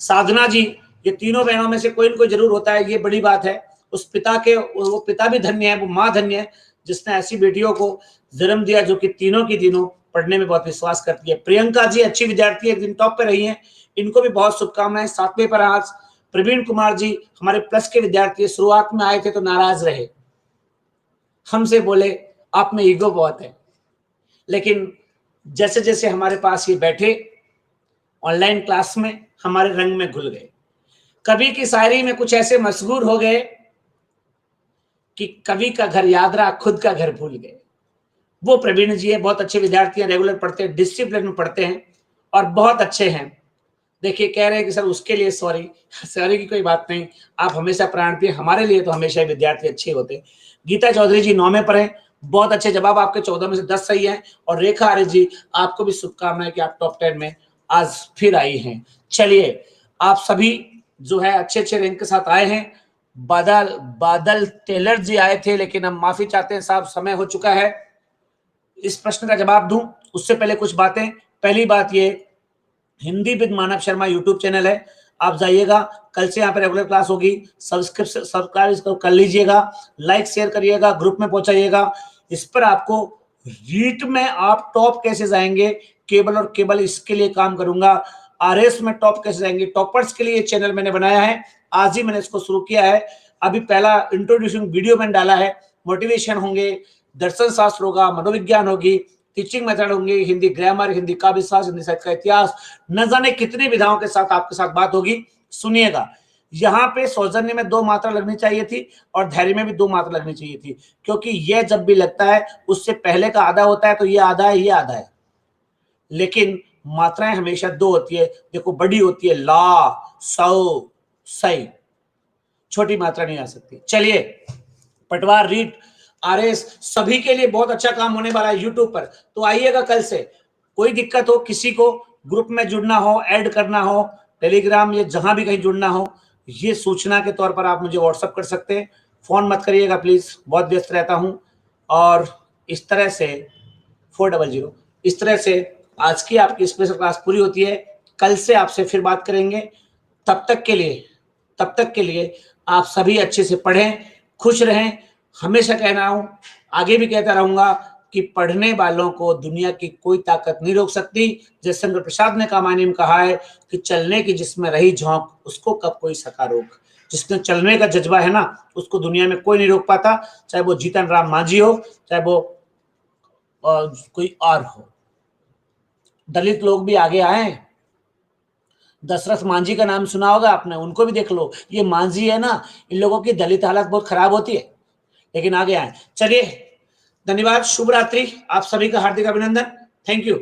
साधना जी, ये तीनों बहनों में से कोई न कोई जरूर होता है, ये बड़ी बात है। उस पिता के, वो पिता भी धन्य है, वो माँ धन्य है, जिसने ऐसी बेटियों को जन्म दिया जो कि तीनों की तीनों पढ़ने में बहुत विश्वास करती है। प्रियंका जी अच्छी विद्यार्थी है, एक दिन टॉप पे रही हैं, इनको भी बहुत शुभकामनाएं। 7वें पर आज प्रवीण कुमार जी हमारे प्लस के विद्यार्थी, शुरुआत में आए थे तो नाराज रहे, हमसे बोले आप में ईगो बहुत है, लेकिन जैसे जैसे हमारे पास ये बैठे ऑनलाइन क्लास में, हमारे रंग में घुल गए। कवि की शायरी में कुछ ऐसे मशहूर हो गए कि कवि का घर याद रहा, खुद का घर भूल गए। वो प्रवीण जी है, बहुत अच्छे विद्यार्थी हैं, रेगुलर पढ़ते हैं, डिसिप्लिन में पढ़ते हैं और बहुत अच्छे हैं। देखिए कह रहे हैं कि सर उसके लिए सॉरी, सॉरी की कोई बात नहीं, आप हमेशा प्राण प्रिय, हमारे लिए तो हमेशा विद्यार्थी अच्छे होते हैं। गीता चौधरी जी 9वें पर हैं, बहुत अच्छे जवाब आपके, 14 में से 10 सही हैं। और रेखा आर्य जी, आपको भी शुभकामनाएं कि आप टॉप 10 में आज फिर आई हैं। चलिए, आप सभी जो है अच्छे अच्छे रैंक के साथ आए हैं। बादल बादल टेलर जी आए थे, लेकिन हम माफी चाहते हैं साहब, समय हो चुका है। इस प्रश्न का जवाब दूं उससे पहले कुछ बातें। पहली बात ये, Hindi with Manav Sharma YouTube channel है, आप जाइएगा, कल से यहाँ पे रेगुलर क्लास होगी, सब्सक्राइब इसको कर लीजिएगा, लाइक शेयर करिएगा, ग्रुप में पहुंचाइएगा। इस पर आपको रीट में आप टॉप कैसे जाएंगे, केबल और केबल, इसके लिए काम करूंगा। आरएस में टॉप कैसे जाएंगे, टॉपर्स के लिए चैनल मैंने बनाया है, आज ही मैंने इसको शुरू किया है। अभी पहला इंट्रोड्यूसिंग वीडियो मैंने डाला है, मोटिवेशन होंगे, दर्शन शास्त्र होगा, मनोविज्ञान होगी, टीचिंग मेथड होंगे, हिंदी ग्रामर, हिंदी काव्य शास्त्र, हिंदी साहित्य का इतिहास, न जाने कितनी विधाओं के साथ आपके साथ बात होगी। सुनिएगा, यहाँ पे सौजन्य में 2 मात्रा लगनी चाहिए थी और धैर्य में भी 2 मात्रा लगनी चाहिए थी, क्योंकि यह जब भी लगता है उससे पहले का आधा होता है, तो ये आधा है, ये आधा है, लेकिन मात्राएं हमेशा 2 होती है। देखो बड़ी होती है ला, सौ, सही, छोटी मात्रा नहीं आ सकती। चलिए, पटवार, रीट, आरएस सभी के लिए बहुत अच्छा काम होने वाला है यूट्यूब पर, तो आइएगा कल से। कोई दिक्कत हो, किसी को ग्रुप में जुड़ना हो, ऐड करना हो, टेलीग्राम या जहां भी कहीं जुड़ना हो, ये सूचना के तौर पर आप मुझे व्हाट्सअप कर सकते हैं। फोन मत करिएगा प्लीज, बहुत व्यस्त रहता हूं। और इस तरह से 400, इस तरह से आज की आपकी स्पेशल क्लास पूरी होती है। कल से आपसे फिर बात करेंगे। तब तक के लिए आप सभी अच्छे से पढ़ें, खुश रहें। हमेशा कह रहा हूं, आगे भी कहता रहूंगा कि पढ़ने वालों को दुनिया की कोई ताकत नहीं रोक सकती। जैसे शंकर प्रसाद ने कहानी में कहा है कि चलने की जिसमें रही झोंक, उसको कब कोई सका रोक। जिसने चलने का जज्बा है ना, उसको दुनिया में कोई नहीं रोक पाता, चाहे वो जीतन राम मांझी हो, चाहे वो कोई और हो। दलित लोग भी आगे आए, दशरथ मांझी का नाम सुना होगा आपने, उनको भी देख लो। ये मांझी है ना, इन लोगों की दलित हालत बहुत खराब होती है, लेकिन आगे आए। चलिए, धन्यवाद, शुभ रात्रि, आप सभी का हार्दिक अभिनंदन, थैंक यू।